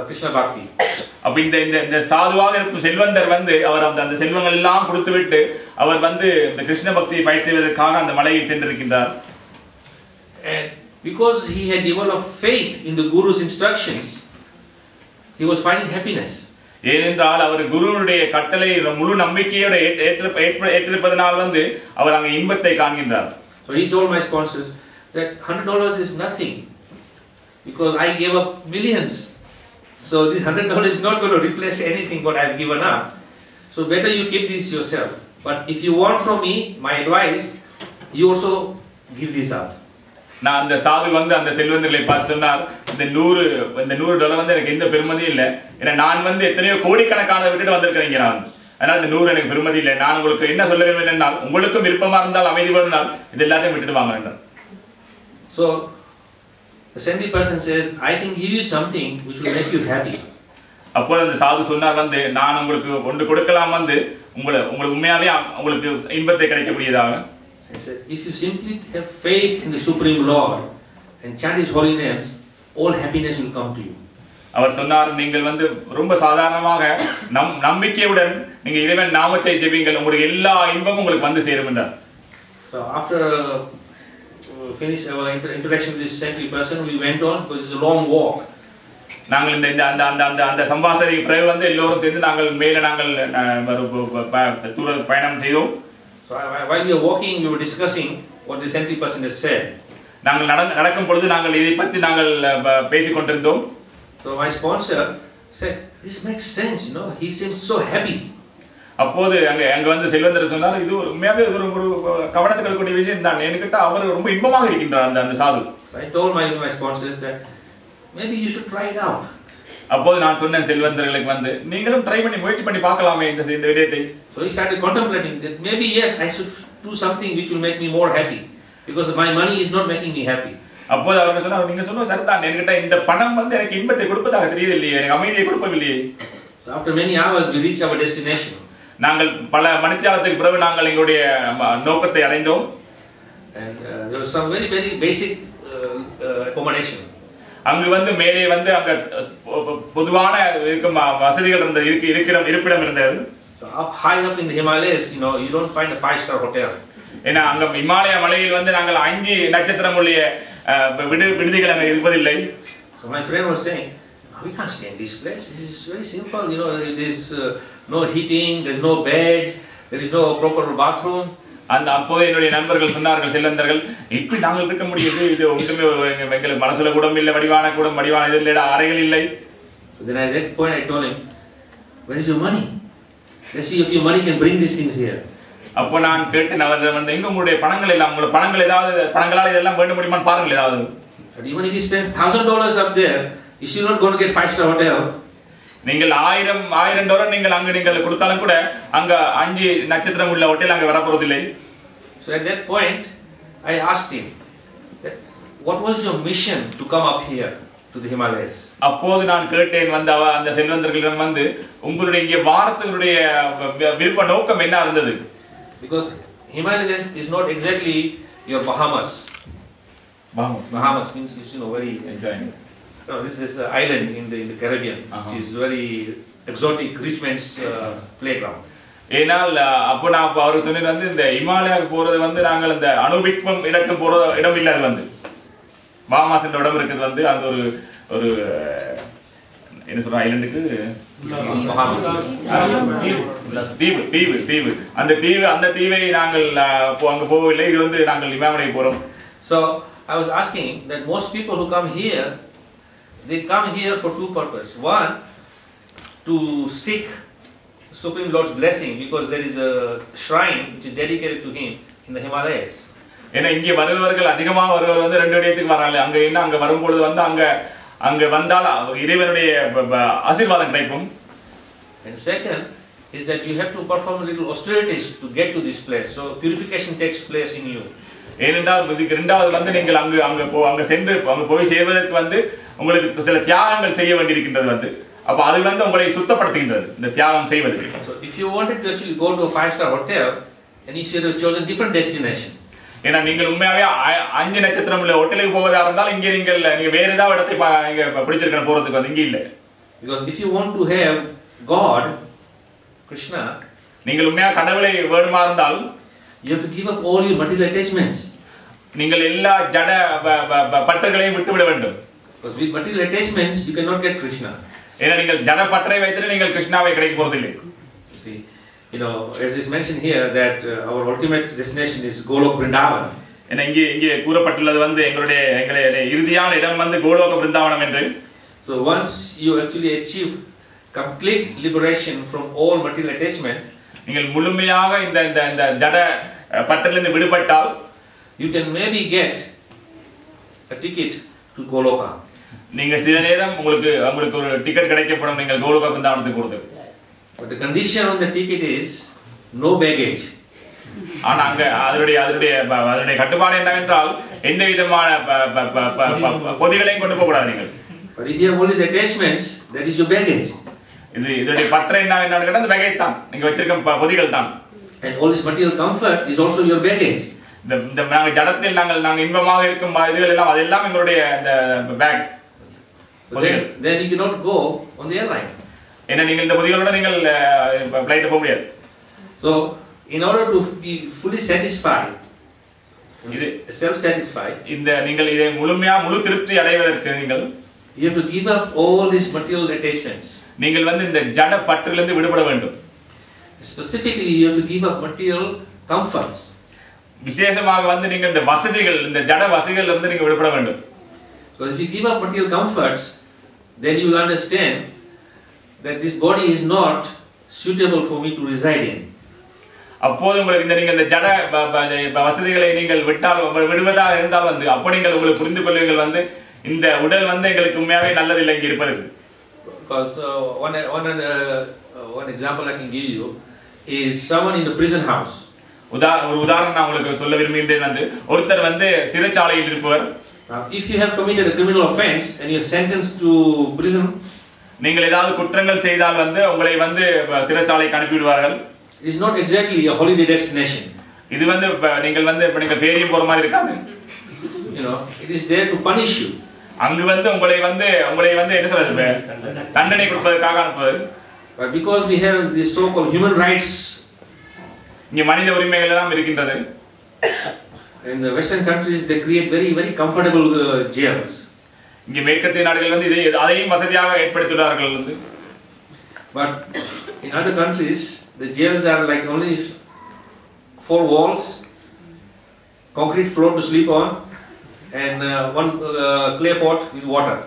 Krishna bhakti. அப்ப இந்த சாதுவாக இருக்கும் செல்வந்தர் வந்து அவர் அந்த செல்வங்கள் எல்லாம் கொடுத்துவிட்டு அவர் வந்து இந்த கிருஷ்ண பக்தியை பயிற்சி செய்வதற்காக அந்த மலையில் சென்றிருக்கின்றார். And because he had developed faith in the Guru's instructions, he was finding happiness. ஏனென்றால் அவர் குருவுடைய கட்டளை முழு நம்பிக்கையோடு ஏற்றிருப்பதனால் வந்து அவர் அங்கே இன்பத்தை காண்கின்றார். So he told my sponsors that $100 is nothing because I gave up millions. So this $100 is not going to replace anything what I have given up. So better you keep this yourself. But if you want from me, my advice, you also give this out. நான் அந்த சாது வந்து அந்த செல்வந்தர்களை பார்த்து சொன்னார், இந்த $100 வந்து எனக்கு எந்த பெருமதியும் இல்லை. ஏன்னா நான் வந்து எத்தனையோ கோடிக்கணக்கான விட்டுட்டு வந்திருக்கிறேன் நான். அதனால இந்த 100 எனக்கு பெருமதி இல்லை. நான் உங்களுக்கு என்ன சொல்ல வேண்டும் என்றால் உங்களுக்கும் விருப்பமா இருந்தால் அமைதி வேணும்னால் இது எல்லாத்தையும் விட்டுட்டு வாங்க என்றார். So the saintly person says, I can give you something which will make you happy. அப்போது அந்த சாது சொன்னார் வந்து நான் உங்களுக்கு ஒன்று கொடுக்கலாம் வந்து உங்களுக்கு உண்மையாவே உங்களுக்கு இன்பத்தை கிடைக்கக்கூடியதாக. He said, if you simply have faith in the Supreme Lord and chant His holy names, all happiness will come to you. அவர் சொன்னார், நீங்கள் வந்து ரொம்ப சாதாரணமாக நம்பிக்கையுடன் நீங்க இறைவன் நாமத்தை ஜெபிங்கள், உங்களுக்கு எல்லா இன்பமும் உங்களுக்கு வந்து சேரும் என்றார். So after finish our interaction with this saintly person, we went on because it's a long walk. நாங்கள் இந்த அந்த சம்பாஷணைக்கு பிறகு வந்து எல்லோரும் சேர்ந்து நாங்கள் மேலே நாங்கள் தூர பயணம் செய்தோம். So while we were walking, we were discussing what the saintly person has said. நாங்கள் நடக்கும் பொழுது நாங்கள் இதை பற்றி நாங்கள் பேசிக் கொண்டிருந்தோம். So my sponsor said, this makes sense, you know, he seems so happy. அப்போது அங்க வந்து செல்வந்தர் சொன்னார், இது உண்மையாவே ஒரு கவனத்துக்கு எடுக்கக்கூடிய விஷயம் தான். என்கிட்ட அவர் ரொம்ப இன்பமாக இருக்கின்றார் அந்த சாது. So I told my sponsors that maybe you should try it out. அப்போது நான் சொன்னேன் செல்வந்தர்களுக்கு வந்து நீங்களும் ட்ரை பண்ணி முயற்சி பண்ணி பார்க்கலாமே இந்த விடயத்தை. So he started contemplating that maybe yes, I should do something which will make me more happy because my money is not making me happy. அப்போது அவர் சொன்னார், நீங்க சொன்ன சரிதான், என்கிட்ட இந்த பணம் வந்து எனக்கு இன்பத்தை கொடுப்பதாக தெரியவில்லையே, எனக்கு அமைதியை கொடுப்பதில்லையே. So after many hours we reached our destination. நாங்கள் பல மணித்தியாலத்துக்கு பிறகு நாங்கள் எங்களுடைய நோக்கத்தை அடைந்தோம். And there was some very basic accommodation. அங்கு வந்து மேலே வந்து அங்க பொதுவான இருக்கும் வசதிகள் இருந்தது, இருப்பிடம் இருந்தது. So up high up in the Himalayas, you know, you don't find a 5-star hotel. ஏன்னா அங்க இமாலய மலையில் வந்து நாங்கள் 5 நட்சத்திரம் உள்ள விடுதிகள் அங்க இருப்பதில்லை. So my friend was saying, we can't stay in this place. This is very simple, you know, there's no heating, there's no beds, there is no proper bathroom. அப்போது என்னுடைய நண்பர்கள் சொன்னார்கள், செல்வந்தர்கள், இப்படி நாங்கள் இருக்க முடியுது, இது ஒன்றுமே எங்களுக்கு மனசுல கூடம் இல்லை, வடிவான இதில் அறைகள் இல்லை. Then at that point I told him, where is your money? Let's see if your money can bring these things here. அப்போ நான் கேட்டேன், அவர் வந்து எங்க உங்களுடைய பணங்கள் எல்லாம், உங்களுடைய பணங்கள் ஏதாவது பணங்களால் இதெல்லாம் வேண்ட முடியுமான்னு பாருங்கள் ஏதாவது. Even if he spends $1,000 up there, he's still not going to get 5-star hotel. நீங்கள் $1,000 நீங்கள் அங்க நீங்கள் கொடுத்தாலும் கூட அங்க 5 நட்சத்திரம் உள்ள ஹோட்டல் அங்க வரப்போவதில்லை. So at that point I asked him, what was your mission to come up here to the Himalayas? அப்போது நான் கேட்டேன் வந்து அந்த செல்வந்தர்களிடம் வந்து உங்களுடைய இங்கே வாரத்துடைய விருப்ப நோக்கம் என்ன இருந்தது? Because Himalayas is not exactly your Bahamas. Bahamas means it's, you know, very enjoying. No, this is an island in the Caribbean, which is very exotic, rich man's playground. ஏனால் அப்போ நான் அவர் சொன்னது வந்து இந்த இமாலயாவுக்கு போறது வந்து நாங்கள் இந்த அனுபிக்மம் இடத்துக்கு போற இடம் இல்லை. அது வந்து பாமாஸ் என்ற இடம் இருக்குது வந்து அந்த ஒரு ஒரு என்ன சொல்ற ஐலண்டுக்கு தீவு தீவு தீவு அந்த தீவை நாங்கள் அங்க போகவில்லை. இது வந்து நாங்கள் இமாமலை போறோம். So I was asking that most people who come here, they come here for two purposes. One, to seek Supreme Lord's blessing because there is a shrine which is dedicated to Him in the Himalayas. ஏன்னா இங்கே வருபவர்கள் அதிகமாக வருவர் வந்து ரெண்டு இடத்துக்கு வராங்க. அங்க என்ன அங்க வரும்பொழுது வந்து அங்க வந்தால் இறைவனுடைய ஆசீர்வாதம் கிடைக்கும். And second is that you have to perform a little austerities to get to this place. So purification takes place in you. ஏனென்றால் இதுக்கு இரண்டாவது வந்து நீங்கள் அங்க சென்று அங்க போய் சேர்வதற்கு வந்து உங்களுக்கு சில தியாகங்கள் செய்ய வேண்டியிருக்கின்றது வந்து அப்ப அது வந்து உங்களை சுத்தப்படுத்துகின்றது இந்த தியாகம் செய்வது. So if you wanted to actually go to a 5-star hotel and you should have chosen different destination. ஏன்னா நீங்கள் உண்மையாவே 5 நட்சத்திரம் உள்ள ஹோட்டலுக்கு போவதா இருந்தால் இங்க நீங்க வேற ஏதாவது இடத்தை இங்க பிடிச்சிருக்கணும் போறதுக்கு வந்து இங்க இல்ல. Because if you want to have God, Krishna, நீங்கள் உண்மையா கடவுளை வேண்டுமா இருந்தால் you have to give up all your material attachments. நீங்கள் எல்லா ஜட பற்றுகளையும் விட்டுவிட வேண்டும். Because with material attachments you cannot get Krishna. ஏன்னா நீங்கள் ஜட பற்றை வைத்து நீங்கள் கிருஷ்ணாவை கிடைக்க போறதில்லை. See, you know, as is mentioned here that our ultimate destination is Golok Vrindavan. ஏன்னா இங்கே கூறப்பட்டுள்ளது வந்து எங்களுடைய இறுதியான இடம் வந்து கோலோக பிருந்தாவனம் என்று. So once you actually achieve complete liberation from all material attachment, நீங்கள் முழுமையாக இந்த ஜட பற்றிலிருந்து விடுபட்டால் you can maybe get a ticket to Goloka. நீங்க சில நேரம் உங்களுக்கு ஒரு டிக்கெட் கிடைக்கப்படும் நீங்கள் கோலோக பிருந்தாவனத்துக்கு போறது. But the condition on the ticket is no baggage. ஆனா அங்க அதனுடைய கட்டுப்பாடு என்னவென்றால் எந்த விதமான பொதிகளையும் கொண்டு போக கூடாது நீங்கள். But if you have all these attachments, that is your baggage. இதனுடைய பற்ற என்னன்னு கேட்டா அந்த பேகேஜ் தான் நீங்க வச்சிருக்க பொதிகள் தான். And all this material comfort is also your baggage. இந்த நாங்க ஜடத்தில் நாங்க இன்பமாக இருக்கும் இதுகள் எல்லாம் அதெல்லாம் எங்களுடைய இந்த back. Then you cannot go on the airline. ஏன்னா நீங்கள் இந்த பொதிகளோட நீங்கள் ஃளைட் போக முடியாது. So in order to be fully satisfied, self-satisfied, நீங்கள் இதை முழு திருப்தி அடைவதற்கு நீங்கள் you have to give up all these material attachments. நீங்கள் வந்து இந்த ஜட பற்றிலிருந்து விடுபட வேண்டும். Specifically you have to give up material comforts. விசேஷமாக வந்து நீங்க இந்த வசதிகள் இந்த ஜட வசதிகள்ல இருந்து நீங்க விடுபட வேண்டும். Because if you give up material comforts, then you will understand that this body is not suitable for me to reside in. அப்போது உங்களுக்கு நீங்க இந்த ஜட வசதிகளை நீங்கள் விடுவதாக இருந்தால் வந்து அப்போ நீங்கள் உங்களுக்கு புரிந்து கொள்வீர்கள் வந்து இந்த உடல் வந்து எங்களுக்கு உண்மையாவே நல்லதில்லை இங்க இருப்பது. Because one example I can give you is someone in the prison house. ஒரு உதாரணம் நான் உங்களுக்கு சொல்ல விரும்புகிறேன் வந்து ஒருத்தர் வந்து சிறைச்சாலையில் இருப்பவர். If you have committed a criminal offense and you are sentenced to prison, நீங்கள் ஏதாவது குற்றங்கள் செய்தால் வந்து உங்களை வந்து சிறைச்சாலைக்கு அனுப்பி விடுவார்கள். it is not exactly a holiday destination. இது வந்து நீங்கள் வந்து இப்ப நீங்க ஃபேரியும் போற மாதிரி இருக்காது. You know, it is there to punish you. அங்க வந்து உங்களை வந்து என்ன சொல்றது தண்டனை கொடுப்பதற்காக அனுப்புவது. But because we have this so called human rights, இங்க மனித உரிமைகள் எல்லாம் இருக்கின்றது. in the western countries they create very very comfortable jails. இங்க மேற்கத்திய நாடுகள் வந்து அதையும் வசதியாக ஏற்படுத்தியுள்ளார்கள் வந்து. But in other countries the jails are like only 4 walls, concrete floor to sleep on, and one clay pot with water.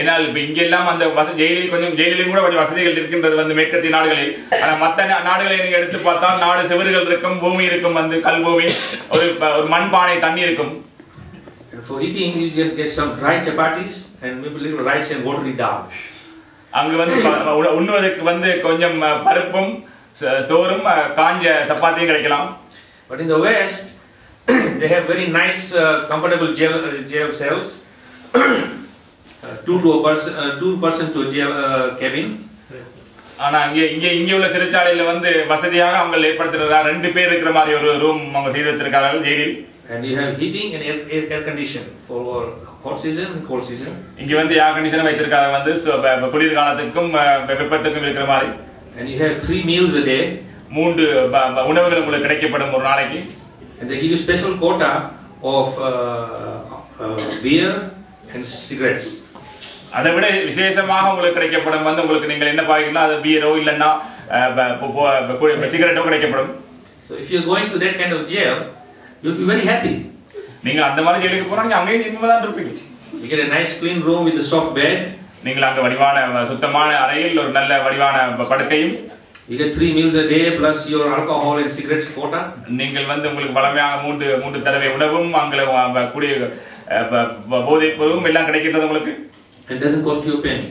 ஏனால் இப்ப இங்க எல்லாம் அந்த ஜெயிலிலும் கூட கொஞ்சம் வசதிகள் இருக்கின்றது வந்து மேற்கத்திய நாடுகளில். ஆனா மற்ற நாடுகளை நீங்க எடுத்து பார்த்தால் நாடு செவறுகள் இருக்கும், பூமி இருக்கும், வந்து கல் பூமி, ஒரு மண்பானை தண்ணி இருக்கும். And for eating you just get some dry chapatis and maybe little rice and watery dal. அங்க வந்து உண்ணுவதற்கு வந்து கொஞ்சம் பருப்பும் சோறும் காஞ்ச சப்பாத்தியும் கிடைக்கலாம். But in the West they have very nice comfortable jail cells. Two person to a jail cabin. ஆனா இங்க உள்ள சிறைச்சாலையில வந்து வசதியாக அவங்க ஏற்படுத்திருக்காங்க. 2 பேர் இருக்கிற மாதிரி ஒரு ரூம் அவங்க செய்து வச்சிருக்காங்க ஜெயிலில். And you have heating and air condition for hot season and cold season. இங்க வந்து ஏர் கண்டிஷன் வைத்திருக்காங்க வந்து குளிர் காலத்துக்கும் வெப்பத்துக்கும் இருக்கிற மாதிரி. and you have 3 meals a day, மூன்று உணவுகள் உங்களுக்கு கிடைக்கப்படும் ஒரு நாளைக்கு. and they give you special quota of beer and cigarettes. அதை விட விசேஷமாக உங்களுக்கு கிடைக்கப்படும் வந்து உங்களுக்கு நீங்கள் என்ன பாய்க்கணும், அது பீரோ இல்லைன்னா சிகரெட்டோ கிடைக்கப்படும். So if you're going to that kind of jail, you'll be very happy. நீங்கள் அந்த மாதிரி ஜெயிலுக்கு போனா நீங்க அங்கேயே இனிமேதான் இருப்பீங்க. You get a nice clean room with a soft bed. நீங்கள் அங்க வடிவான சுத்தமான அறையில் ஒரு நல்ல வடிவான படுக்கையும். You get 3 meals a day plus your alcohol and cigarettes quota. நீங்கள் வந்து உங்களுக்கு வளமையாக மூன்று தடவை உணவும் அங்கே கூடிய போதைப் பொருளும் எல்லாம் கிடைக்கின்றது உங்களுக்கு. It doesn't cost you a penny.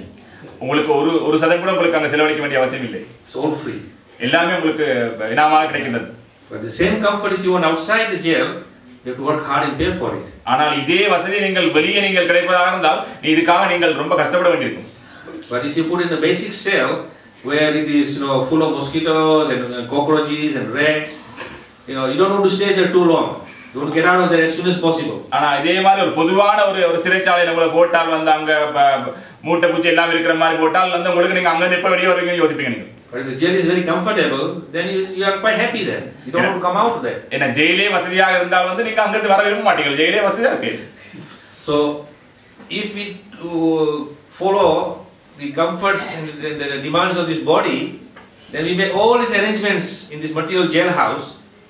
உங்களுக்கு ஒரு சதம் கூட உங்களுக்கு அங்க செலவழிக்க வேண்டிய அவசியம் இல்லை. It's all free. எல்லாமே உங்களுக்கு இனாமாக கிடைக்கின்றது. But the same comfort if you want outside the jail, you have to work hard and pay for it. ஆனால் இதே வசதி நீங்கள் வெளியே நீங்கள் கிடைப்பதாக இருந்தால் இதுக்காக நீங்கள் ரொம்ப கஷ்டப்பட வேண்டியிருக்கும். But if you put in a basic cell where it is full of mosquitoes and cockroaches and rats, you don't want to stay there too long. You want to get out of there as soon as possible. ஆனா இதே மாதிரி ஒரு பொதுவான ஒரு சிறைச்சாலையில உங்களை போட்டால் வந்து அங்க மூட்டை பூச்சி எல்லாம் இருக்கிற மாதிரி போட்டால் வந்து உங்களுக்கு நீங்க அங்க எப்ப வெளியே வருவீங்கன்னு யோசிப்பீங்க நீங்க. But if the jail is very comfortable, then you are quite happy there. You don't want to come out there. ஏன்னா ஜெயிலே வசதியாக இருந்தால் வந்து நீங்க அங்க இருந்து வர விரும்ப மாட்டீங்க. ஜெயிலே வசதியா இருக்கு. So if we follow the comforts and the demands of this body, then we make all these arrangements in this material jailhouse,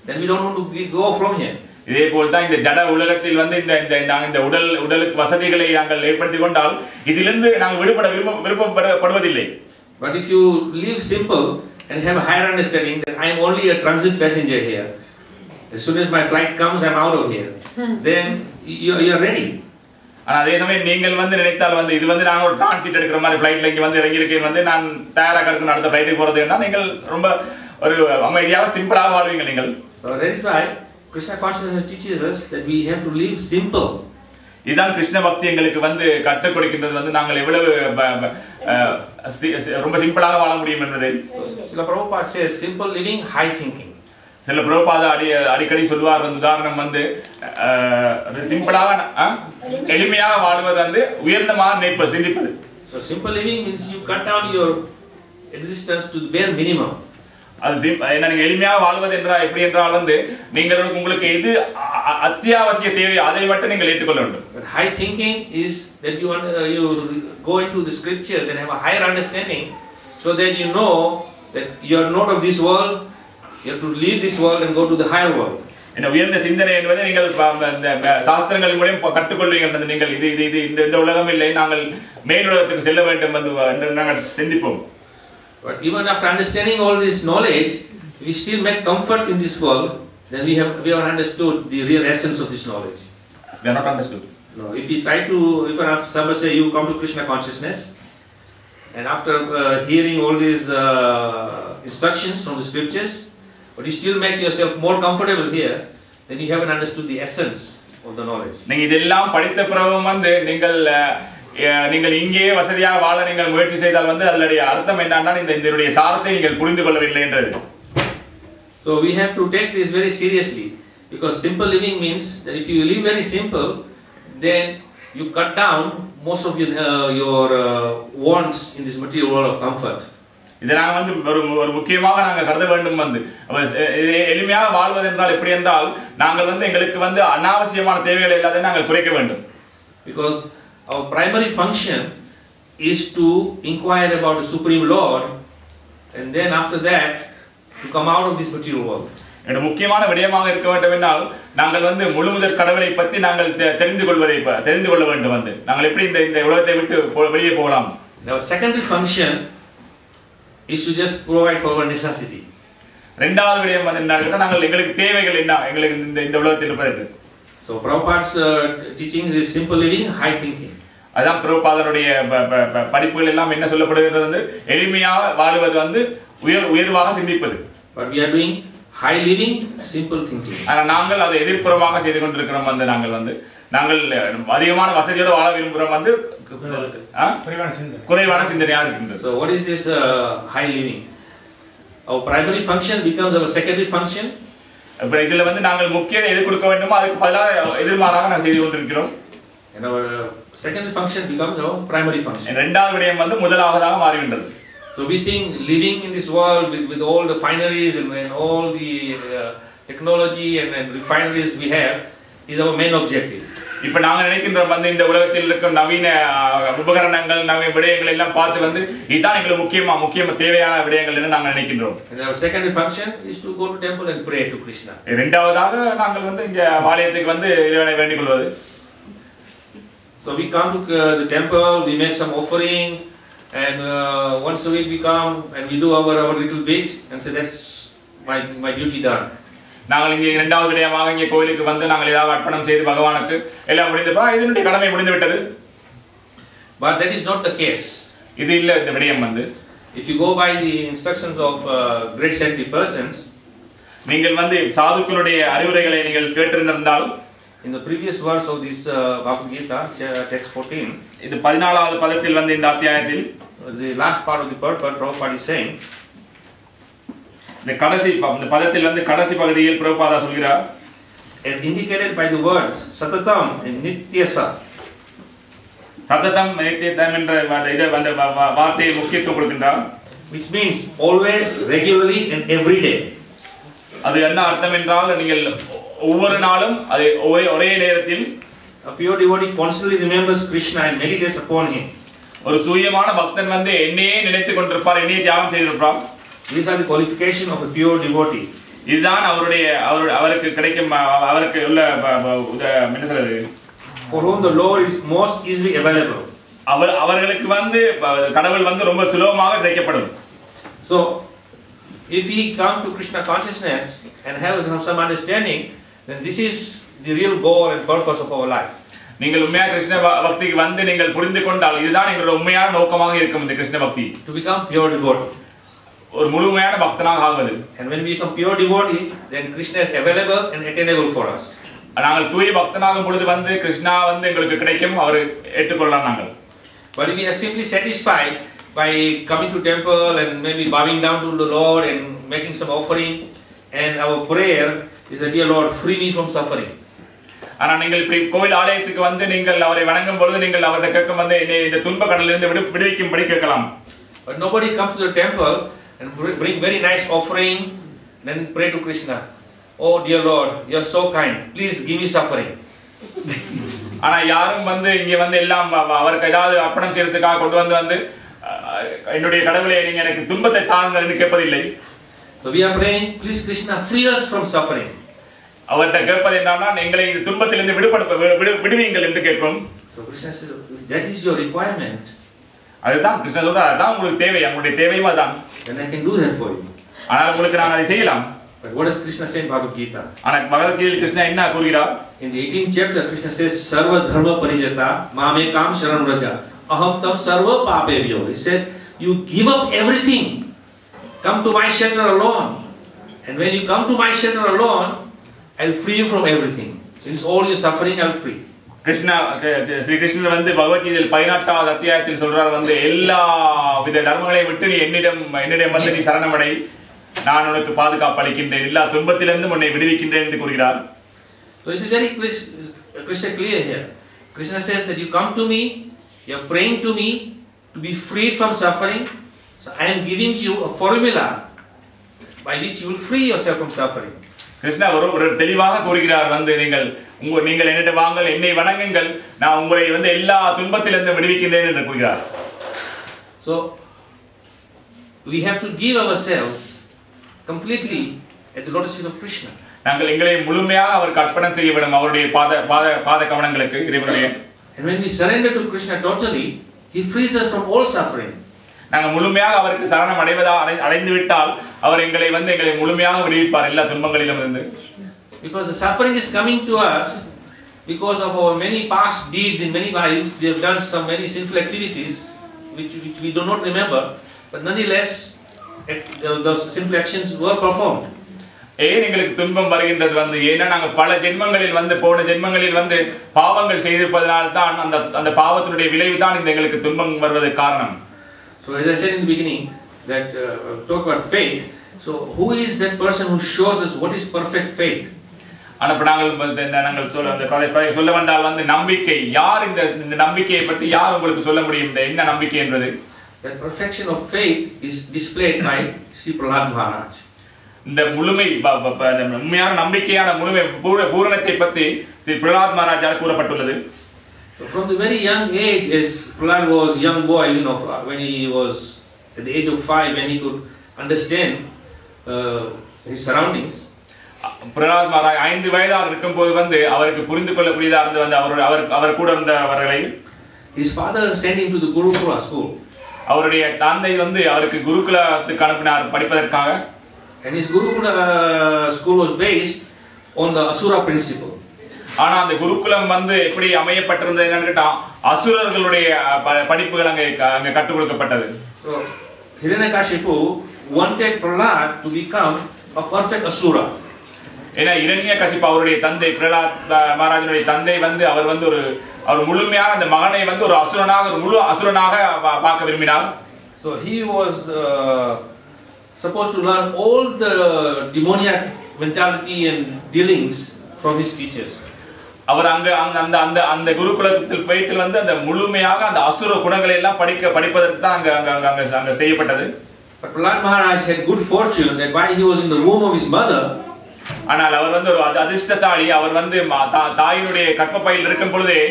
then we don't want to go from here. இதே போல் தான் இந்த ஜட உலகத்தில் வந்து இந்த உடலுக்கு வசதிகளை நாங்கள் ஏற்படுத்திக் கொண்டால் இதிலிருந்து நாங்கள் விடுபட விருப்பப்படுவதில்லை. But if you live simple and have a higher understanding that I am only a transit passenger here, as soon as my flight comes I am out of here, then you are ready. ஆனா அதே சமயம் நீங்கள் வந்து நினைத்தால் வந்து இது வந்து நாங்கள் ஒரு டிரான்சிட் எடுக்கிற மாதிரி ஃப்ளைட்ல இங்கே வந்து இறங்கியிருக்கேன் வந்து நான் தயாராக இருக்கணும் அடுத்த ஃப்ளைட்டுக்கு போறதுன்னா நீங்கள் ரொம்ப ஒரு அமைதியாக சிம்பிளாக வாழ்வீங்க நீங்கள். That is why Krishna consciousness teaches us that we have to live simple. இதான் கிருஷ்ண பக்தி எங்களுக்கு வந்து கற்றுக் கொடுக்கின்றது வந்து நாங்கள் எவ்வளவு ரொம்ப சிம்பிளாக வாழ முடியும் என்பதை. Srila Prabhupada says simple living, high thinking. சில பிரபுபாத அடிக்கடி சொல்வார் வந்து உதாரணம் வந்து சிம்பிளாக எளிமையாக வாழ்வது வந்து உயர்ந்தமாக நினைப்பது சிந்திப்பது. So simple living means you cut down your existence to the bare minimum. அது என்ன நீங்க எளிமையாக வாழ்வது என்றால் எப்படி என்றால் வந்து நீங்கள் உங்களுக்கு எது அத்தியாவசிய தேவை அதை மட்டும் நீங்கள் ஏற்றுக்கொள்ள வேண்டும். But high thinking is that you go into the scriptures and have a higher understanding so that you know that you are not of this world, you have to leave this world and go to the higher world. என்ன உயர்ந்த சிந்தனை என்பதை நீங்கள் சாஸ்திரங்கள் மூலம் கற்றுக்கொள்வீர்கள். நீங்கள் இது இந்த உலகம் இல்லை, நாங்கள் மேலுலகத்துக்கு செல்ல வேண்டும் என்று நாங்கள் சிந்திப்போம். But even after understanding all this knowledge, we still make comfort in this world, then we have understood the real essence of this knowledge. We are not understood. No, if we try to, if after somebody say you come to Krishna consciousness, and after hearing all these instructions from the scriptures, but you still make yourself more comfortable here, then you haven't understood the essence of the knowledge. நீங்க இதெல்லாம் படித்த பிறகும் வந்து நீங்கள் இங்கே வசதியாக வாழ நீங்கள் முயற்சி செய்தால் வந்து அதனுடைய அர்த்தம் என்னன்னா இதனுடைய சாரத்தை நீங்கள் புரிந்து கொள்ளவில்லை என்றது. So we have to take this very seriously, because simple living means that if you live very simple, then you cut down most of your wants in this material world of comfort. இதை நாங்கள் வந்து ஒரு முக்கியமாக நாங்கள் கருத வேண்டும் வந்து எளிமையாக வாழ்வது என்றால் எப்படி என்றால் நாங்கள் வந்து எங்களுக்கு வந்து அனாவசியமான தேவைகள் எல்லாத்தையும் நாங்கள் குறைக்க வேண்டும். Because our primary function is to inquire about the Supreme Lord, and then after that to come out of this material world. என்ற முக்கியமான விடயமாக இருக்க வேண்டும் என்றால் நாங்கள் வந்து முழுமுதற் கடவுளை பற்றி நாங்கள் தெரிந்து கொள்ள வேண்டும் வந்து நாங்கள் எப்படி இந்த உலகத்தை விட்டு வெளியே போகலாம். Our secondary function is to just provide for our necessity. இரண்டாவது விடயம் வந்து என்னன்னா நாங்கள் எங்களுக்கு தேவைகள் என்ன எங்களுக்கு இந்த உலகத்தில் இருப்பதற்கு. So Prabhupada's teachings is simple living, high thinking. அதான் பிரபுபாதனுடைய படிப்புகள் எல்லாம் என்ன சொல்லப்படுகிறது வந்து எளிமையாக வாழுவது வந்து உயர்வாக சிந்திப்பது. But we are doing high living, simple thinking. ஆனா நாங்கள் அதை எதிர்ப்புறமாக செய்து கொண்டிருக்கிறோம் வந்து நாங்கள் அதிகமான வசதியோடு வாழ விரும்புகிறோம் வந்து குறைவான சிந்தனையாக இருக்கின்றது. So what is this high living? Our primary function becomes our secondary function. இதுல வந்து நாங்கள் முக்கியம் எது கொடுக்க வேண்டுமோ அதுக்கு பதிலாக எதிர்மாறாக நாங்கள் செய்து கொண்டிருக்கிறோம். And our secondary function becomes our primary function. இரண்டாவது விடயம் வந்து முதலாவதாக மாறுகின்றது. So we think living in this world with all the fineries and all the technology and refineries we have is our main objective. இப்ப நாங்க நினைக்கின்றோம் வந்து இந்த உலகத்தில் இருக்கும் நவீன உபகரணங்கள் நவீன விடயங்கள் எல்லாம் பார்த்து வந்து இதுதான் எங்களுக்கு முக்கியமா தேவையான விடயங்கள் என்று நாங்க நினைக்கின்றோம். And our secondary function is to go to temple and pray to Krishna. இரண்டாவதாக நாங்கள் வந்து இங்க ஆலயத்துக்கு வந்து இறைவனை வேண்டிக் கொள்வது. So we come to the temple, we make some offering, and once a week we come and we do our little bit and say that's my duty done. நாங்கள் இங்கே இரண்டாவது விடயமாக இங்கே கோயிலுக்கு வந்து நாங்கள் ஏதாவது அர்ப்பணம் செய்து பகவானுக்கு எல்லாம் முடிந்தப்பா இதனுடைய கடமை முடிந்து விட்டது. But that is not the case. இது இல்ல இந்த விடயம் வந்து. If you go by the instructions of great saintly persons, நீங்கள் வந்து சாதுக்களுடைய அறிவுரைகளை நீங்கள் கேட்டிருந்தால் in the previous verse of this Bhagavad Gita, text 14, இது 14வது பதத்தில் வந்து இந்த அத்தியாயத்தில் the last part of the purport, Prabhupada is saying, இந்த பதத்தில் வந்து கடைசி பகுதியில் பிரபுபாதா சொல்கிறார், as indicated by the words satatam and nityasa. சததம் நித்தியம் என்ற இதை வந்து வார்த்தையை முக்கியத்துவம் கொடுக்கின்றார். Which means always, regularly and every day. அது என்ன அர்த்தம் என்றால் நீங்கள் ஒவ்வொரு நாளும் அது ஒரே நேரத்தில் a pure devotee constantly remembers Krishna and meditates upon him. ஒரு சூயமான பக்தன் வந்து என்னையே நினைத்துக் கொண்டிருப்பார், என்னையே தியானம் செய்திருப்பார். These are the qualification of a pure devotee. இதுதான் அவருக்கு கிடைக்கும் அவருக்கு உள்ள என்ன சொல்றது, for whom the Lord is most easily available. அவர்களுக்கு வந்து கடவுள் வந்து ரொம்ப சுலபமாக கிடைக்கப்படும். So if we come to Krishna consciousness and have some understanding, then this is the real goal and purpose of our life. நீங்கள் உண்மையாக கிருஷ்ண பக்திக்கு வந்து நீங்கள் புரிந்து கொண்டால் இதுதான் எங்களுடைய உண்மையான நோக்கமாக இருக்கும் இந்த கிருஷ்ண பக்தி. To become pure devotee. ஒரு முழுமையான பக்தனாக ஆவது. And when we become pure devotee, then Krishna is available and attainable for us. நாங்கள் தூய பக்தனாகும் பொழுது வந்து கிருஷ்ணா வந்து எங்களுக்கு கிடைக்கும், அவர் ஏற்றுக்கொள்ளலாம் நாங்கள். But if we are simply satisfied by coming to temple and maybe bowing down to the Lord and making some offering, and our prayer is that, dear Lord, free me from suffering. ஆனா நீங்கள் இப்படி கோவில் ஆலயத்துக்கு வந்து நீங்கள் அவரை வணங்கும் பொழுது நீங்கள் அவர்கிட்ட கேட்கும் வந்து இந்த துன்ப கடலிலிருந்து விடுவிக்கும்படி கேட்கலாம். But nobody comes to the temple and bring very nice offering, then pray to Krishna. Oh dear Lord, you are so kind. Please give me suffering. ஆனா யாரும் வந்து இங்க வந்து எல்லாம் அவருக்கு ஏதாவது அர்ப்பணம் செய்யறதுக்காக கொண்டு வந்து என்னுடைய கடவுளே நீங்க எனக்கு துன்பத்தை தாருங்கள் என்று கேட்பதில்லை. So we are praying, please Krishna, free us from suffering. அவர்கிட்ட கேட்பது என்னன்னா எங்களை இந்த துன்பத்திலிருந்து விடுவீங்கள் என்று கேட்கும். So Krishna says, if that is your requirement, அதுதான் கிருஷ்ணர் சொல்றார், அதுதான் உங்களுக்கு தேவை, உங்களுடைய தேவையும் அதுதான். then I can do that for you. ஆனால் உங்களுக்கு நான் அதை செய்யலாம். But what does Krishna say in Bhagavad Gita? ஆனால் பகவத்கீதையில் கிருஷ்ணர் என்ன கூறுகிறார்? In the 18th chapter, Krishna says, Sarva dharma parijata mamekam sharanam raja aham tam sarva papebhyo. He says, you give up everything, come to my shelter alone. And when you come to my shelter alone, I'll free you from everything. Since all your suffering, I'll free. Sri கிருஷ்ணர் வந்து பகவத்கீதையில் 18வது அத்தியாயத்தில் சொல்றார் வந்து எல்லா வித தர்மங்களையும் விட்டு நீ என்னிடம் வந்து நீ சரணமடை, நான் உனக்கு பாதுகாப்பு அளிக்கின்றேன், எல்லா துன்பத்திலிருந்து உன்னை விடுவிக்கின்றேன் என்று கூறுகிறார். So it is very crystal clear here. Krishna says that you come to me, you are praying to me to be freed from suffering. So I am giving you a formula by which you will free yourself from suffering. Krishna ஒரு தெளிவாக கூறுகிறார் வந்து நீங்கள் என்னிடம் வாங்கள், என்னை வணங்குங்கள், நான் உங்களை வந்து எல்லா துன்பத்திலிருந்து விடுவிக்கின்றேன் என்று கூறுகிறார். So we have to give ourselves completely at the lotus feet of Krishna. நாங்கள் எங்களை முழுமையாக அவருக்கு அர்ப்பணம் செய்ய வேண்டும், அவருடைய பாத கமலங்களுக்கு இறைவனுடைய. And when we surrender to Krishna totally, he frees us from all suffering. நாங்கள் முழுமையாக அவருக்கு சரணம் அடைந்து விட்டால் அவர் எங்களை முழுமையாக விடுவிப்பார் எல்லா துன்பங்களிலும் இருந்து. Because the suffering is coming to us because of our many past deeds in many lives. We have done some many sinful activities which we do not remember, but nonetheless those sinful actions were performed. ஏன் எங்களுக்கு துன்பம் வருகின்றது வந்து ஏன்னா நாங்கள் பல ஜென்மங்களில் வந்து போன ஜென்மங்களில் வந்து பாவங்கள் செய்திருப்பதனால் தான் அந்த பாவத்தினுடைய விளைவு தான் இந்த எங்களுக்கு துன்பம் வருவதற்கு காரணம். So as I said in the beginning that talk about faith. So who is that person who shows us what is perfect faith? ஆனால் நாங்கள் சொல்ல வந்தால் வந்து நம்பிக்கை, யார் இந்த நம்பிக்கையை பற்றி யார் உங்களுக்கு சொல்ல முடியும், இந்த என்ன நம்பிக்கை என்பது? that perfection of faith is displayed by Sri Prahlad Maharaj. இந்த முழுமை உண்மையான நம்பிக்கையான முழுமை பூரணத்தை பற்றி ஸ்ரீ பிரஹ்லாத் மகாராஜால் கூறப்பட்டுள்ளது. So from the very young age, as Prahlad was young boy, when he was at the age of 5, when he could understand his surroundings. Prahalad Maharaj 5 வயதாக இருக்கும்போது அவருக்கு புரிந்து கொள்ளக்கூடியதாக இருந்து அவர் கூட இருந்தவர்களை his father sent him to the Gurukula school. அவருடைய தந்தை அவருக்கு குருகுலத்துக்கு அனுப்பினார் படிப்பதற்காக. And his Gurukula school was based on the Asura principle. ஆனா அந்த குருகுலம் எப்படி அமையப்பட்டிருந்தது என்னன்னு கேட்டா அசுரர்களுடைய படிப்புகள் அங்க கற்றுக் கொடுக்கப்பட்டது. So Hiranyakashipu wanted Prahlad to become a perfect Asura. ஏன்னா இரண்யகசிப்பு அவருடைய தந்தை பிரஹ்லாத் மகாராஜனுடைய தந்தை அவர் முழுமையாக அந்த மகனை ஒரு அசுரனாக ஒரு முழு அசுரனாக பார்க்க விரும்பினார். So he was supposed to learn all the demoniac mentality and dealings from his teachers. அவர் அந்த குருகுலத்தில் போயிட்டு அந்த முழுமையாக அந்த அசுர குணங்களை எல்லாம் படிப்பதற்கு தான் அங்க செய்யப்பட்டது. But Prahlad Maharaj had good fortune that while he was in the womb of his mother, ஆனால் அவர் ஒரு அதிர்ஷ்டசாலி. அவர் தாயினுடைய கற்பப்பையில் இருக்கும் பொழுதே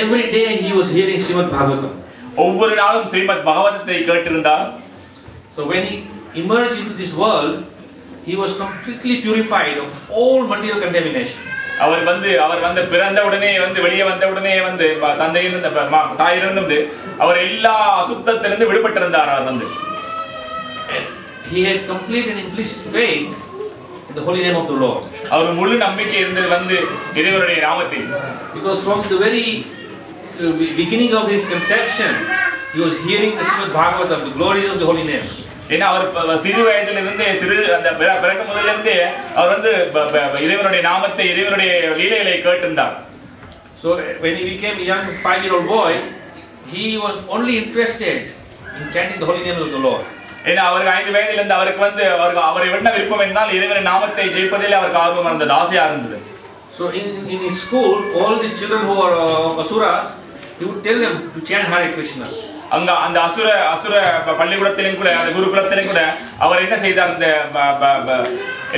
every day he was hearing Srimad Bhagavatam. ஒவ்வொரு நாளும் ஸ்ரீமத் பகவதத்தை கேட்டிருந்தார். So when he emerged into this world, he was completely purified of all material contamination. அவர் பிறந்த உடனே வெளியே வந்த உடனே தந்தையின் தாயிலிருந்து அவர் எல்லா அசுத்தத்திலிருந்து விடுபட்டிருந்தார். அவர் he had complete and implicit faith in the holy name of the Lord. அவர் முழு நம்பிக்கை இருந்தது இறைவனுடைய நாமத்தில். Because from the very beginning of his conception, he was hearing the Srimad Bhagavatam, the glories of the holy name. ஏன்னா அவர் சிறு வயதிலிருந்தே அந்த பிறகு முதலிருந்தே அவர் இறைவனுடைய நாமத்தை இறைவனுடைய லீலைகளை கேட்டிருந்தார். So when he became a young 5-year-old boy, he was only interested in chanting the holy name of the Lord. ஏன்னா அவருக்கு 5 வயதிலிருந்து அவருக்கு அவரை என்ன விருப்பம் என்றால் இறைவனுடைய நாமத்தை ஜெயிப்பதில் அவருக்கு ஆர்வம் இருந்தது, ஆசையா இருந்தது. So in his school, all the children who are asuras, he would tell them to chant Hare Krishna. அந்த அசுர பள்ளிக்கூடத்திலும் கூட அந்த குருகுலத்திலும் கூட அவர் என்ன செய்தார், இந்த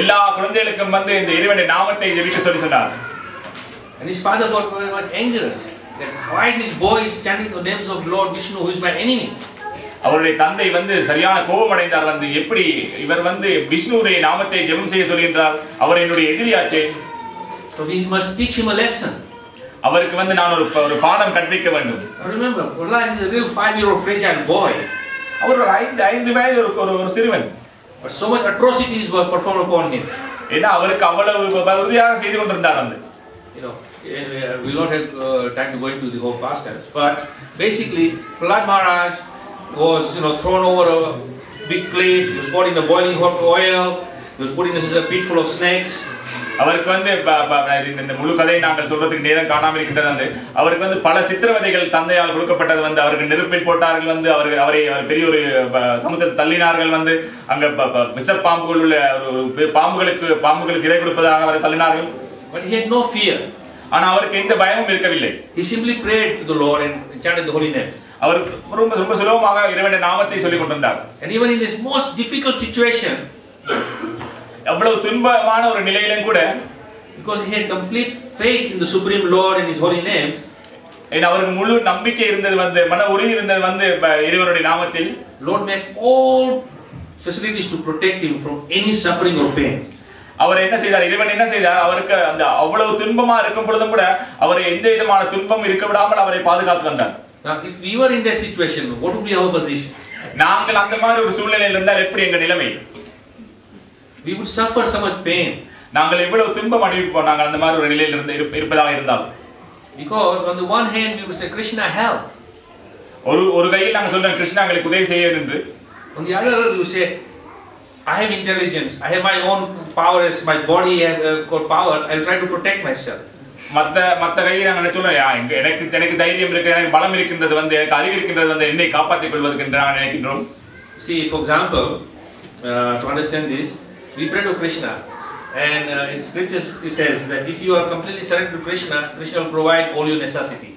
எல்லா குழந்தைகளுக்கும் இந்த இறைவனுடைய நாமத்தை ஜெபிக்க சொல்லி சொன்னார். And his father got very much angry that why this boy is chanting the names of Lord Vishnu, who is my enemy. அவருடைய தந்தை சரியான கோபம் அடைந்தார். எப்படி இவர் விஷ்ணுவுடைய நாமத்தை ஜெபம் செய்ய சொல்கின்றார், அவர் என்னுடைய எதிரியாச்சே. So we must teach him a lesson. அவருக்கு நான் ஒரு பாடம் கற்பிக்க வேண்டும். Remember, Prahlad is a real 5-year-old fragile boy. அவர் ஒரு 5 வயது ஒரு சிறுவன். But so much atrocities were performed upon him. ஏன்னா அவருக்கு அவ்வளவு உறுதியாக செய்து கொண்டிருந்தார். We will not have time to go into the whole pastimes. But basically, Prahlad Maharaj was thrown over a big cliff. He was put in a boiling hot oil. He was put in a pit full of snakes. அவருக்கு இந்த முழு கதையை நாங்கள் சொல்றதுக்கு நேரம் காணாமல் இருக்கின்றது. அவருக்கு பல சித்திரவதைகள் தந்தையால் கொடுக்கப்பட்டது. அவருக்கு நெருப்பில் போட்டார்கள். அவரை பெரிய ஒரு சமுத்திரத்தில் தள்ளினார்கள். அங்க விஷப்பாம்புகள் உள்ள பாம்புகளுக்கு இறை கொடுப்பதாக அவரை தள்ளினார்கள். But he had no fear. ஆனா அவருக்கு எந்த பயமும் இருக்கவில்லை. He simply prayed to the Lord and chanted the holy names. அவர் ரொம்ப சுலபமாக இறைவனுடைய நாமத்தை சொல்லிக் கொண்டிருந்தார். And even in this most difficult situation, அவ்வளவு துன்பமான ஒரு நிலையிலும் கூட, because he had complete faith in the Supreme Lord and his holy names, அவருக்கு முழு நம்பிக்கை இருந்தது, மன உறுதி இருந்தது இறைவனுடைய நாமத்தில். Lord made all facilities to protect him from any suffering or pain. அவர் என்ன செய்தார், இறைவன் என்ன செய்தார், அவருக்கு அந்த அவ்வளவு துன்பமா இருக்கும் பொழுதும் கூட அவரை எந்த விதமான துன்பம் இருக்க விடாமல் அவரை பாதுகாத்து வந்தார். Now if we were in that situation, what would be our position? நாங்கள் அந்த மாதிரி ஒரு சூழ்நிலையில் இருந்தால் எப்படி எங்க நிலைமை? We would suffer so much pain. நாங்கள் எவ்வளவு துன்பம் அனுபவிப்போம் நாங்கள் அந்த மாதிரி ஒரு நிலையில் இருப்பதாக இருந்தால். Because on the one hand we would say Krishna help. ஒரு கையில் நாங்கள் சொல்றோம் கிருஷ்ணா எங்களுக்கு உதவி செய்ய என்று. On the other we would say I have intelligence, I have my own powers, my body has got power, I will try to protect myself. மத்த கையில் நாங்கள் சொல்றோம் எனக்கு தைரியம் இருக்கு, எனக்கு பலம் இருக்கின்றது, எனக்கு அறிவு இருக்கின்றது, என்னை காப்பாற்றிக் கொள்வதற்கு என்று நாங்கள் நினைக்கின்றோம். See, for example, to understand this, we pray to Krishna, and in scriptures it says that if you are completely surrendered to Krishna, Krishna will provide all your necessity.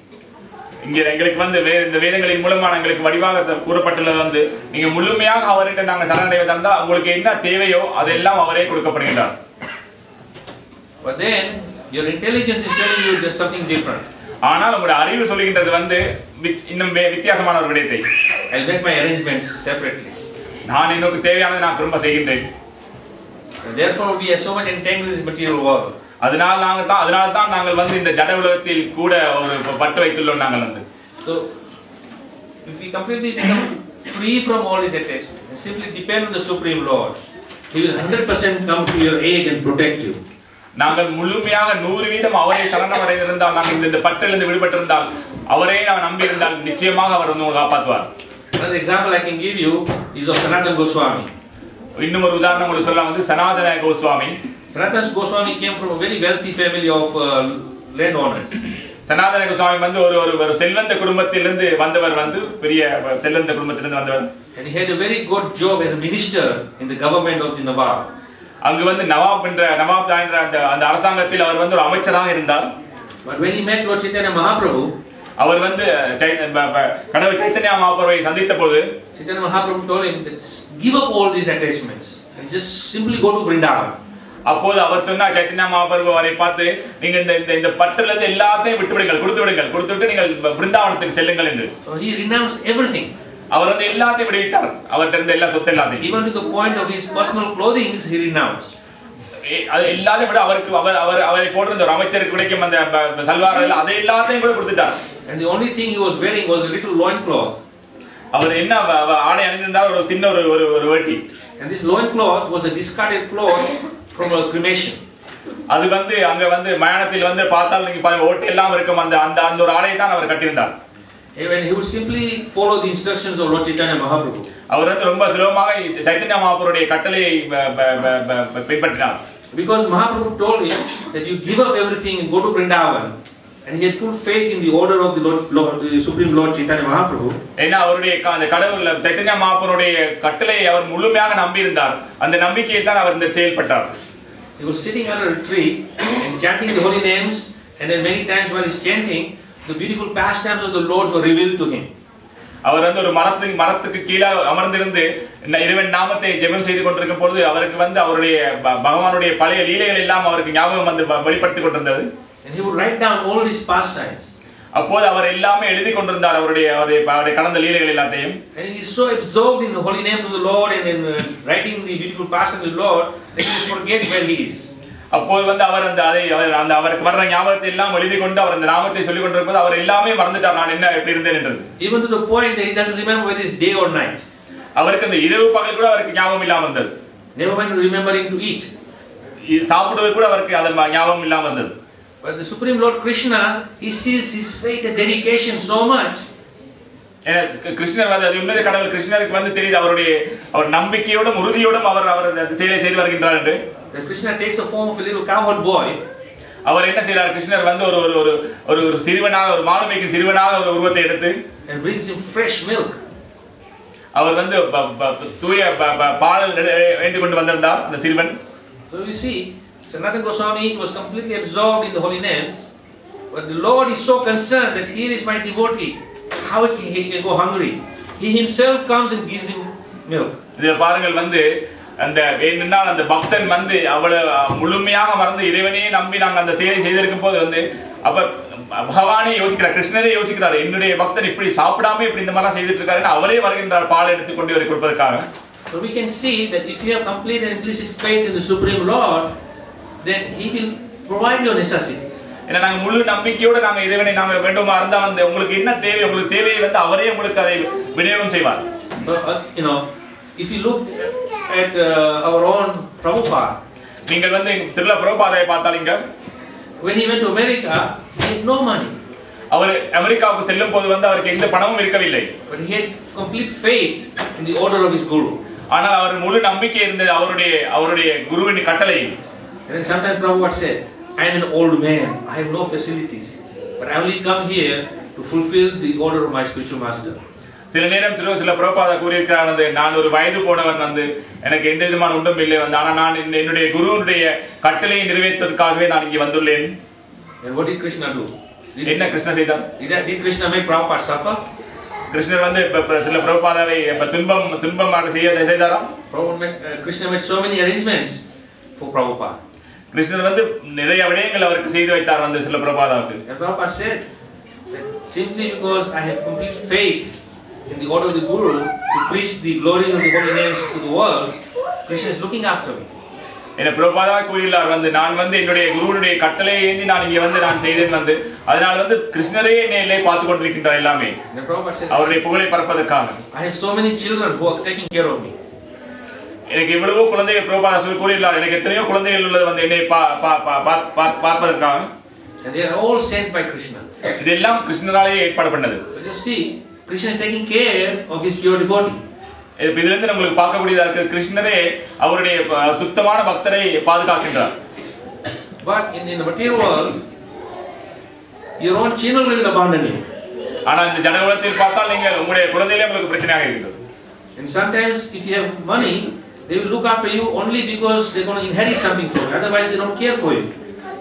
இங்க எங்களுக்கு வந்து இந்த வேதங்களின் மூலமா எங்களுக்கு வடிவாக கூறப்பட்டுள்ளது வந்து நீங்க முழுமையாக அவர்கிட்ட நாங்க சரணடைவதா இருந்தா உங்களுக்கு என்ன தேவையோ அதெல்லாம் அவரே கொடுக்கப்படுகிறார். But then your intelligence is telling you there's something different. ஆனால் உங்களுடைய அறிவு சொல்லுகின்றது வந்து இன்னும் வித்தியாசமான ஒரு விடயத்தை. I'll make my arrangements separately. நான் எனக்கு தேவையானதை நான் திரும்ப செய்கின்றேன். Therefore we are so much entangled in this material world. அதனால தான் நாங்கள் வந்து இந்த ஜட உலகத்தில் கூட ஒரு பட்டு வைத்துள்ளோம் நாங்கள் வந்து. So if we completely become free from all these attachments and simply depend on the Supreme Lord, He will 100% come to your aid and protect you. நாங்கள் முழுமையாக 100% அவரை சரணமடைந்திருந்தால் நாங்கள் இந்த பட்டிலிருந்து விடுபட்டிருந்தால் அவரே நாம் நம்பி இருந்தால் நிச்சயமாக அவர் வந்து உங்களை காப்பாற்றுவார். Another example I can give you is of Sanatana Goswami. இன்னும் ஒரு உதாரணம் உங்களுக்கு சொல்லலாம் வந்து சனாதன Goswami. Sanatana Goswami came from a very wealthy family of landowners. சனாதன கோஸ்வாமி வந்து ஒரு செல்வந்த குடும்பத்திலிருந்து வந்தவர் வந்து பெரிய செல்வந்த குடும்பத்திலிருந்து வந்தவர். And he had a very good job as a minister in the government of the Nawab. அங்கு வந்து நவாப் என்ற அந்த அரசாங்கத்தில் அவர் வந்து ஒரு அமைச்சராக இருந்தார். But when he met Lord Chaitanya Mahaprabhu, அவர் வந்து கடவுள் சைத்தன்ய மகாபிரபுவை சந்தித்த போது Chaitanya Mahaprabhu told him that give up all these attachments and just simply go to Vrindavan. அப்போது அவர் சொன்னார் சைத்தன்ய மகாபிரபு அவரை பார்த்து நீங்க இந்த பட்டில இருந்து எல்லாத்தையும் விட்டுவிடுங்கள் கொடுத்துவிட்டு நீங்கள் பிருந்தாவனத்துக்கு செல்லுங்கள் என்று. So he renounced everything. அவர் வந்து எல்லாத்தையும் விடுவித்தார். அவர்கிட்ட இருந்த எல்லா சொத்து எல்லாத்தையும். Even to the point of his personal clothing he renounced. அது எல்லாத்தையும் விட அவரை போட்டிருந்த ஒரு அமைச்சருக்கு கிடைக்கும் அந்த சல்வார் அதை எல்லாத்தையும் கூட கொடுத்துட்டார். And the only thing he was wearing was a little loin cloth. அவர் என்ன ஆடை அணிந்திருந்தார் ஒரு சின்ன ஒரு வேட்டி. And this loin cloth was a discarded cloth from a cremation. அது வந்து அங்க வந்து மயானத்தில் வந்து பார்த்தால் நீங்க பாருங்க ஓட்டை எல்லாம் இருக்கும் அந்த ஒரு ஆடையை தான் அவர் கட்டியிருந்தார். When he would simply follow the instructions of Lord Chaitanya Mahaprabhu. அவர் வந்து ரொம்ப சுலபமாக சைத்தன்ய மகாபிரபுடைய கட்டளையை பின்பற்றினார். Because Mahaprabhu told him that you give up everything and go to Vrindavan, and he had full faith in the order of the Supreme Lord Chaitanya Mahaprabhu. ஏன்னா அவருடைய அந்த கடவுள் சைத்தன்ய மகாபிரபுடைய கட்டளையை அவர் முழுமையாக நம்பியிருந்தார். அந்த நம்பிக்கையை தான் அவர் இந்த செயல்பட்டார். He was sitting under a tree and chanting the holy names, and then many times while he's chanting, the beautiful pastimes of the Lord were revealed to him. அவர் வந்து ஒரு மரத்துக்கு கீழே அமர்ந்திருந்து இறைவன் நாமத்தை ஜெபம் செய்து கொண்டிருக்கும் பொழுது அவருக்கு வந்து அவருடைய பகவானுடைய பழைய லீலைகள் எல்லாம் அவருக்கு ஞாபகம் வந்து வெளிப்படுத்திக் கொண்டிருந்தது. And he would write down all these pastimes. அப்போது அவர் எல்லாமே எழுதி கொண்டிருந்தார் அவருடைய கடந்த லீலைகள் எல்லாத்தையும். And he is so absorbed in the holy names of the Lord and in writing the beautiful pastimes of the Lord that he forget where he is. அப்போது வந்து அவர் அவருக்கு வர்ற ஞாபகத்தை எல்லாம் எழுதி கொண்டு அவர் அந்த நாமத்தை சொல்லிக் கொண்டிருக்கும்போது அவர் எல்லாமே மறந்துட்டார் நான் என்ன எப்படி இருந்தேன் என்று. Even to the point that he doesn't remember whether it's day or night. அவருக்கு அந்த இரவு பகல் கூட அவருக்கு ஞாபகம் இல்லாமல் இருந்தது. Never mind remembering to eat. சாப்பிடுவது கூட அவருக்கு அந்த ஞாபகம் இல்லாமல் இருந்தது. But the Supreme Lord Krishna, he sees his faith and dedication so much. கிருஷ்ணர் வந்து அது உண்மையான கடவுள் கிருஷ்ணருக்கு வந்து தெரியுது அவர் நம்பிக்கையோடும் உறுதியோடும் அவர் அந்த செயலை செய்து வருகின்றார் என்று. Krishna takes the form of a little cowherd boy. அவர் என்ன செய்றார் கிருஷ்ணர் வந்து ஒரு சிறுவனாக ஒரு மாலுமிக்கு சிறுவனாக ஒரு உருவத்தை எடுத்து and brings him fresh milk. அவர் வந்து தூய பால் எடுத்து கொண்டு வந்திருந்தார் அந்த சிறுவன். So you see, Sanatana Goswami was completely absorbed in the holy names, but the Lord is so concerned that here is my devotee. How he can go hungry? He himself comes and gives him milk. இத பாருங்கள் வந்து அந்த என்னன்னா அந்த பக்தன் வந்து அவ்வளவு முழுமையாக மறந்து இறைவனையே நம்பி நாங்கள் அந்த செயலை செய்திருக்கும் போது வந்து அப்ப பகவானே யோசிக்கிறார் கிருஷ்ணரே யோசிக்கிறார் என்னுடைய பக்தன் இப்படி சாப்பிடாம இப்படி இந்த மாதிரி செய்துட்டு இருக்காருன்னு அவரே வருகின்றார் பால் எடுத்துக்கொண்டு வரை கொடுப்பதற்காக. So we can see that if you have complete and implicit faith in the Supreme Lord, then He will provide your necessities. ஏன்னா நாங்கள் முழு நம்பிக்கையோடு நாங்கள் இறைவனை நாங்கள் வேண்டுமா இருந்தா வந்து உங்களுக்கு என்ன தேவை உங்களுக்கு தேவையை வந்து அவரே உங்களுக்கு அதை விநியோகம் செய்வார். You know, if you look at our own Prabhupada, நீங்கள் வந்து சில பிரபுபாதையை பார்த்தாலிங்க when he went to America, he had no money. அவர் அமெரிக்காவுக்கு செல்லும் போது வந்து அவருக்கு எந்த பணமும் இருக்கவில்லை. But he had complete faith in the order of his guru. ஆனால் அவர் முழு நம்பிக்கை இருந்தது அவருடைய குருவின் கட்டளையில். And sometimes Prabhupada said, I am an old man, I have no facilities, but I only come here to fulfill the order of my spiritual master. சில நேரம் சில பிரபுபாதா கூறியிருக்கிறார் வந்து நான் ஒரு வயது போனவன் வந்து எனக்கு எந்த விதமான ஒன்றும் இல்லை வந்து ஆனால் நான் என்னுடைய குருவினுடைய கட்டளையை நிறைவேற்றுவதற்காகவே நான் இங்கே வந்துள்ளேன். And what did Krishna do? என்ன கிருஷ்ண செய்தார்? Did Krishna make Prabhupada suffer? கிருஷ்ணர் வந்து சில பிரபுபாதாவை துன்பமாக செய்தாரா? Krishna made so many arrangements for Prabhupada. கிருஷ்ணர் வந்து நிறைய விடயங்கள் அவருக்கு செய்து வைத்தார் வந்து சில பிரபுபாதாவுக்கு. And Prabhupada said that simply because I have complete faith in the order of the Guru to preach the glories of the holy names to the world, Krishna is looking after me. என்ன பிரபுபாதா கூறினார் வந்து நான் வந்து என்னுடைய குருவுடைய கட்டளையை ஏந்தி நான் இங்கே வந்து நான் செய்தேன் வந்து அதனால வந்து கிருஷ்ணரே என்னை பார்த்து கொண்டிருக்கின்றார் எல்லாமே அவருடைய புகழை பரப்பதற்காக. I have so many children who are taking care of me. எனக்கு இவ்வளவு குழந்தைகள் பிரபுபாதா சொல்லி கூறினார் எனக்கு எத்தனையோ குழந்தைகள் உள்ளது வந்து என்னை பார்ப்பதற்காக. And they are all sent by Krishna. இதெல்லாம் கிருஷ்ணராலேயே ஏற்பாடு பண்ணது. You see, Krishna is taking care of his pure devotee. இதிலிருந்து நம்மளுக்கு பார்க்கக்கூடியதா இருக்கு கிருஷ்ணரே அவருடைய சுத்தமான பக்தரை பாதுகாக்கின்றார். But in the material world, your own children will abandon you. ஆனா இந்த ஜட உலகத்தில் பார்த்தால் நீங்கள் உங்களுடைய குழந்தைகளே உங்களுக்கு பிரச்சனையாக இருக்குது. And sometimes if you have money, they will look after you only because they are going to inherit something from you. Otherwise they don't care for you.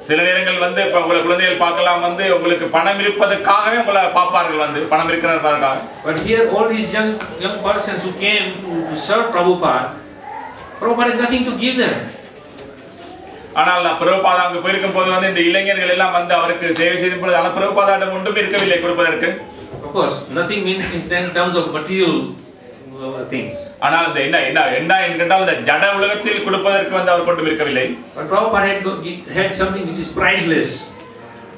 சில நேரங்கள் வந்து இப்ப உங்களை குழந்தைகள் பார்க்கலாம் வந்து உங்களுக்கு பணம் இருப்பதற்காகவே உங்களை பார்ப்பார்கள் வந்து பணம் இருக்கிறதற்காக. But here all these young persons who came to serve Prabhupada has nothing to give them. ஆனால் பிரபுபாதா அங்கு போயிருக்கும் போது வந்து இந்த இளைஞர்கள் எல்லாம் வந்து அவருக்கு சேவை செய்த பொழுது ஆனால் பிரபுபாதாவிடம் ஒன்றும் இருக்கவில்லை கொடுப்பதற்கு. Of course, nothing means in terms of material things. ஆனால் இந்த என்ன என்கின்றால் இந்த ஜட உலகத்தில் கொடுப்பதற்கு வந்து அவர் கொண்டு இருக்கவில்லை. But Prabhupada had something which is priceless.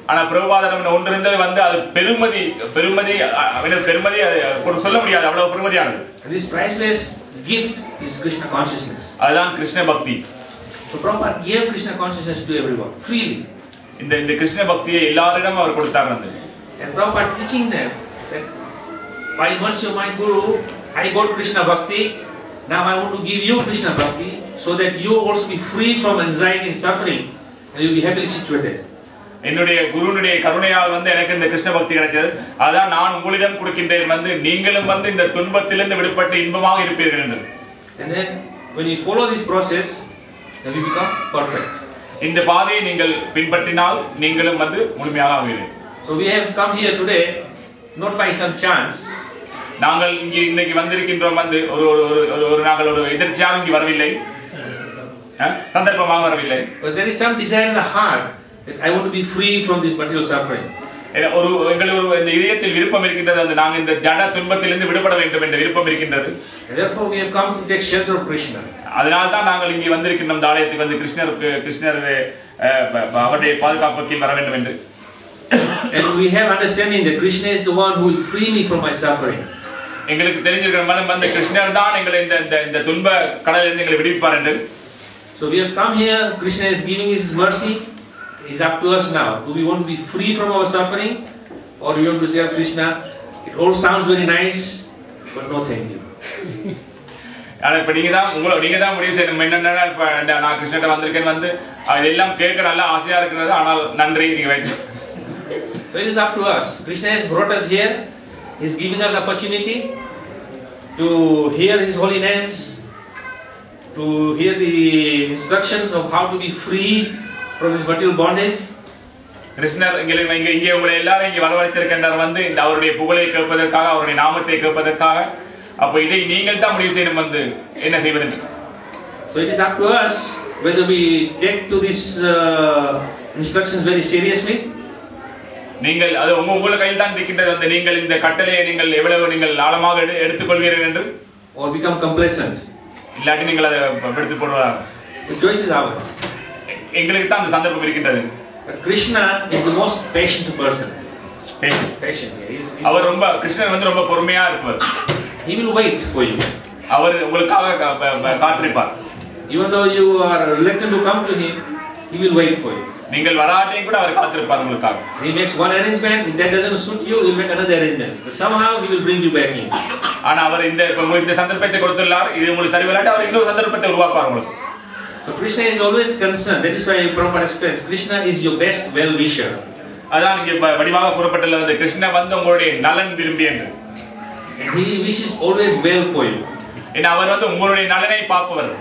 ஆனா பிரபுபாதாவிடம் ஒன்று இருந்தது வந்து அது பெருமதி அது சொல்ல முடியாது அவ்வளவு பெருமதியானது. And this priceless gift is Krishna consciousness. அதுதான் கிருஷ்ண பக்தி. So Prabhupada gave Krishna consciousness to everyone freely. இந்த கிருஷ்ண பக்தியை எல்லாரிடமும் அவர் கொடுத்தார் வந்து. And Prabhupada teaching them that by mercy of my Guru I got Krishna Bhakti, now I want to give you Krishna Bhakti so that you also be free from anxiety and suffering and you will be happily situated. என்னுடைய குருனுடைய கருணையால் வந்து எனக்கு இந்த கிருஷ்ண பக்தி கிடைச்சது அதான் நான் உங்களிடம் கொடுக்கின்றேன் வந்து நீங்களும் வந்து இந்த துன்பத்திலிருந்து விடுபட்டு இன்பமாக இருப்பீர்கள் என்று. And then when you follow this process then you become perfect. இந்த பாதையை நீங்கள் பின்பற்றினால் நீங்களும் வந்து முழுமையாக ஆவீர்கள். So we have come here today not by some chance. நாங்கள் இங்கே இன்னைக்கு வந்திருக்கின்றோம் வந்து நாங்கள் ஒரு எதிர்ச்சியாக இங்கே வரவில்லை சந்தர்ப்பமாக வரவில்லை. But there is some desire in the heart that I want to be free from this material suffering. எங்களுக்கு இந்த இதயத்தில் விருப்பம் இருக்கின்றது அந்த நாங்கள் இந்த ஜட துன்பத்திலிருந்து விடுபட வேண்டும் என்ற விருப்பம் இருக்கின்றது. Therefore we have come to take shelter of Krishna. அதனால தான் நாங்கள் இங்கே வந்திருக்கின்றோம் இந்த ஆலயத்துக்கு வந்து கிருஷ்ணர் அவருடைய பாதுகாப்பு கீழ் வர வேண்டும் என்று. And we have understanding that Krishna is the one who will free me from my suffering. எங்களுக்கு தெரிஞ்சிருக்கிற மனம் வந்து கிருஷ்ணர் தான் எங்களை இந்த துன்ப கடலிலிருந்து எங்களை விடுவிப்பார் என்று. So we have come here, Krishna is giving his mercy. It's up to us now. Do we want to be free from our suffering or do we want to say Krishna, it all sounds very nice but no thank you. ஆனா இப்ப நீங்க தான் முடிவு செய்யணும் என்னன்னா இப்ப நான் கிருஷ்ணகிட்ட வந்திருக்கேன் வந்து அதெல்லாம் கேட்க நல்லா ஆசையா இருக்கிறது ஆனால் நன்றி நீங்க வைத்து. So it is up to us. Krishna has brought us here. He is giving us opportunity to hear his holy names, to hear the instructions of how to be free from this material bondage. கிருஷ்ணர் இங்கே உங்களை எல்லாரும் இங்கே வரவழைச்சிருக்கின்றார் வந்து இந்த அவருடைய புகழை கேட்பதற்காக அவருடைய நாமத்தை கேட்பதற்காக. அப்ப இதை நீங்கள் தான் முடிவு செய்யணும் வந்து என்ன செய்வது. So it is up to us whether we take to this instructions very seriously. நீங்கள் அது உங்க கையில் தான் இருக்கின்றது வந்து நீங்கள் இந்த கட்டளையை நீங்கள் எவ்வளவு நீங்கள் ஆழமாக எடுத்துக்கொள்வீர்கள் என்று or become complacent. இல்லாட்டி நீங்கள் அதை எடுத்து போடுவாங்க. The choice is ours. எங்களுக்கு தான் அந்த சந்தர்ப்பம் இருக்கின்றது. But Krishna is the most patient person. Patient. அவர் கிருஷ்ணர் வந்து ரொம்ப பொறுமையா இருப்பார். He will wait for you. அவர் உங்களுக்காக காத்திருப்பார். Even though you are reluctant to come to him, he will wait for you. நீங்கள் வராட்டியும் கூட அவர் காத்திருப்பார் உங்களுக்காக. He makes one arrangement, if that doesn't suit you, he will make another arrangement. But somehow he will bring you back in. ஆனா அவர் இந்த சந்தர்ப்பத்தை கொடுத்துள்ளார். இது உங்களுக்கு சரி வராட்டி அவர் இன்னொரு சந்தர்ப்பத்தை உருவாக்குவார் உங்களுக்கு. So Krishna is always concerned. That is why Prabhupada explains Krishna is your best well-wisher. அதான் இங்கே வடிவாக கூறப்பட்டுள்ளது கிருஷ்ண வந்து உங்களுடைய நலன் விரும்பி என்று. And he wishes always well for you. ஏன்னா அவர் வந்து உங்களுடைய நலனை பார்ப்பவர்.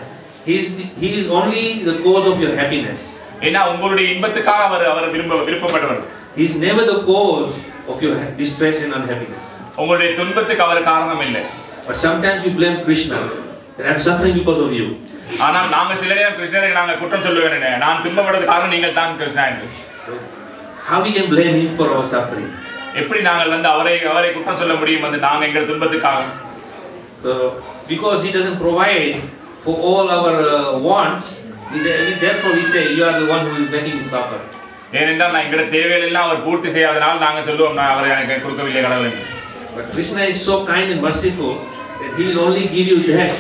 He is only the cause of your happiness. ஏன்னா உங்களுடைய இன்பத்துக்காக அவர் விருப்பப்பட்டவர். He is never the cause of your distress and unhappiness. உங்களுடைய துன்பத்துக்கு அவர் காரணம் இல்லை. But sometimes you blame Krishna that I am suffering because of you. ஆனால் நாங்க சில நேரம் கிருஷ்ணருக்கு நாங்க குற்றம் சொல்லுவேன், நான் துன்பப்படுறது காரணம் நீங்கள் தான் கிருஷ்ணா என்று. How we can blame him for our suffering? எப்படி நாங்கள் வந்து அவரை குற்றம் சொல்ல முடியும் வந்து நாங்க எங்கள் துன்பத்துக்காக? So because he doesn't provide for all our wants, therefore we say you are the one who is making me suffer. ஏனென்றால் நான் எங்களுடைய தேவைகள் எல்லாம் அவர் பூர்த்தி செய்யாதனால் நாங்க சொல்லுவோம் நான் அவரை எனக்கு கொடுக்கவில்லை கடவுள் என்று. But Krishna is so kind and merciful that he will only give you that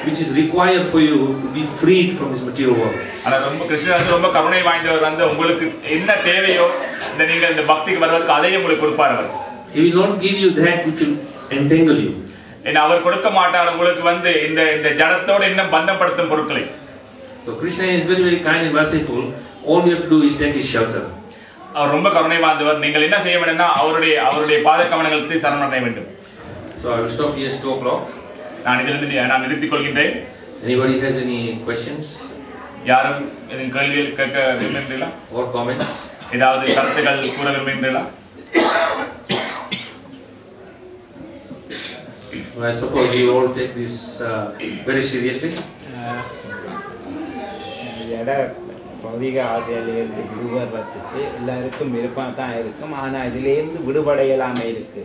which is required for you to be freed from this material world. ஆனா கிருஷ்ணர் வந்து ரொம்ப கருணை வாய்ந்தவர் வந்து உங்களுக்கு என்ன தேவையோ நீங்கள் இந்த பக்திக்கு வருவதற்கு அதையும் உங்களுக்கு கொடுப்பார் அவர். He will not give you that which will entangle you. அவர் கொடுக்க மாட்டார் உங்களுக்கு வந்து இந்த ஜடத்தோடு இன்னும் பந்தப்படுத்தும் பொருட்களை. So Krishna is very very kind and merciful. All you have to do is take his shelter. அவர் ரொம்ப கருணை வாய்ந்தவர். நீங்கள் என்ன செய்ய வேண்டும்னா அவருடைய பாத கமலங்களுக்கு சரணடைய வேண்டும். So I will stop here at 2 o'clock. நான் நிறுத்திக் கொள்கின்றேன். Anybody has any questions? யாரும் எதுவும் கேள்விகள் கேட்க விரும்புகிறீர்களா? Or comments? ஏதாவது கருத்துக்கள் கூற விரும்புகிறீர்களா? I suppose you all take this very seriously. பௌதிக ஆசையிலிருந்து விடுபடுறதுக்கு எல்லாருக்கும் விருப்பம் தான் இருக்கும். ஆனால் இதிலேருந்து விடுபட இயலாமல் இருக்குது.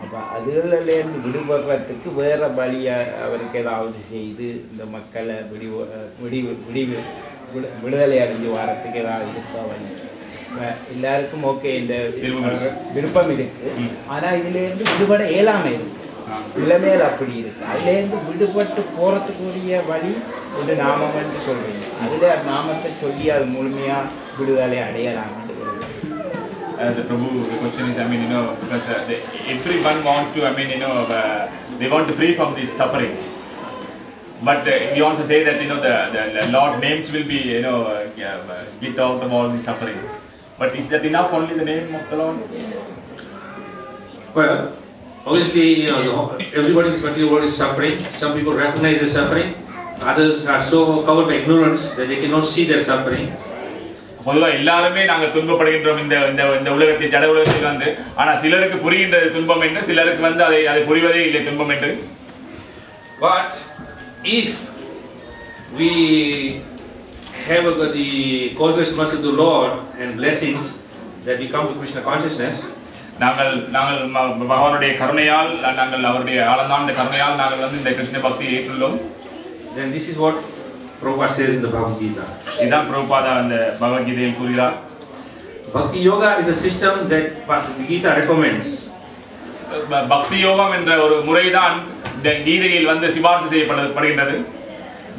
அப்போ அதுலேருந்து விடுபடுறதுக்கு வேறு வழியை அவருக்கு ஏதாவது செய்து இந்த மக்களை விடுதலை அடைஞ்சு வரத்துக்கு ஏதாவது இருக்கா வழி? எல்லாருக்கும் ஓகே இந்த விருப்பம் இருக்குது. ஆனால் இதிலேருந்து விடுபட இயலாமல் இருக்குது. இளமேல் அப்படி இருக்கு. அதுலேருந்து விடுபட்டு போகிறதுக்குரிய வழி ஒரு நாமம் என்று சொல்றீங்க. அதில் நாமத்தை சொல்லி அது முழுமையாக விடுதலை அடையலாம். The Prabhu, the question is, because everyone want to, they want to free from this suffering. But we also say that, the Lord names will be, get out of all the suffering. But is that enough, only the name of the Lord? Well, obviously, everybody in this material world is suffering. Some people recognize the suffering. Others are so covered by ignorance that they cannot see their suffering. பொதுவாக எல்லாருமே நாங்கள் துன்பப்படுகின்றோம் இந்த உலகத்தில் ஜட உலகத்தில் வந்து. ஆனால் சிலருக்கு புரிகின்றது துன்பம் என்று, சிலருக்கு வந்து அதை புரிவதே இல்லை துன்பம் என்று. But if we have the causeless mercy of the Lord and blessings that we come to Krishna consciousness, நாங்கள் பகவானுடைய கருணையால், நாங்கள் அவருடைய ஆழந்தாண்ட கருணையால் நாங்கள் வந்து இந்த கிருஷ்ண பக்தியை ஏற்றுள்ளோம். then this is what Prabhupada says in the Bhagavad Gita. இதான் பிரபுபாதா அந்த பகவத் கீதையில் கூறுகிறார். Bhakti Yoga is a system that the Gita recommends. பக்தி யோகம் என்ற ஒரு முறைதான் இந்த கீதையில் வந்து சிபாரிசு செய்யப்படுகின்றது.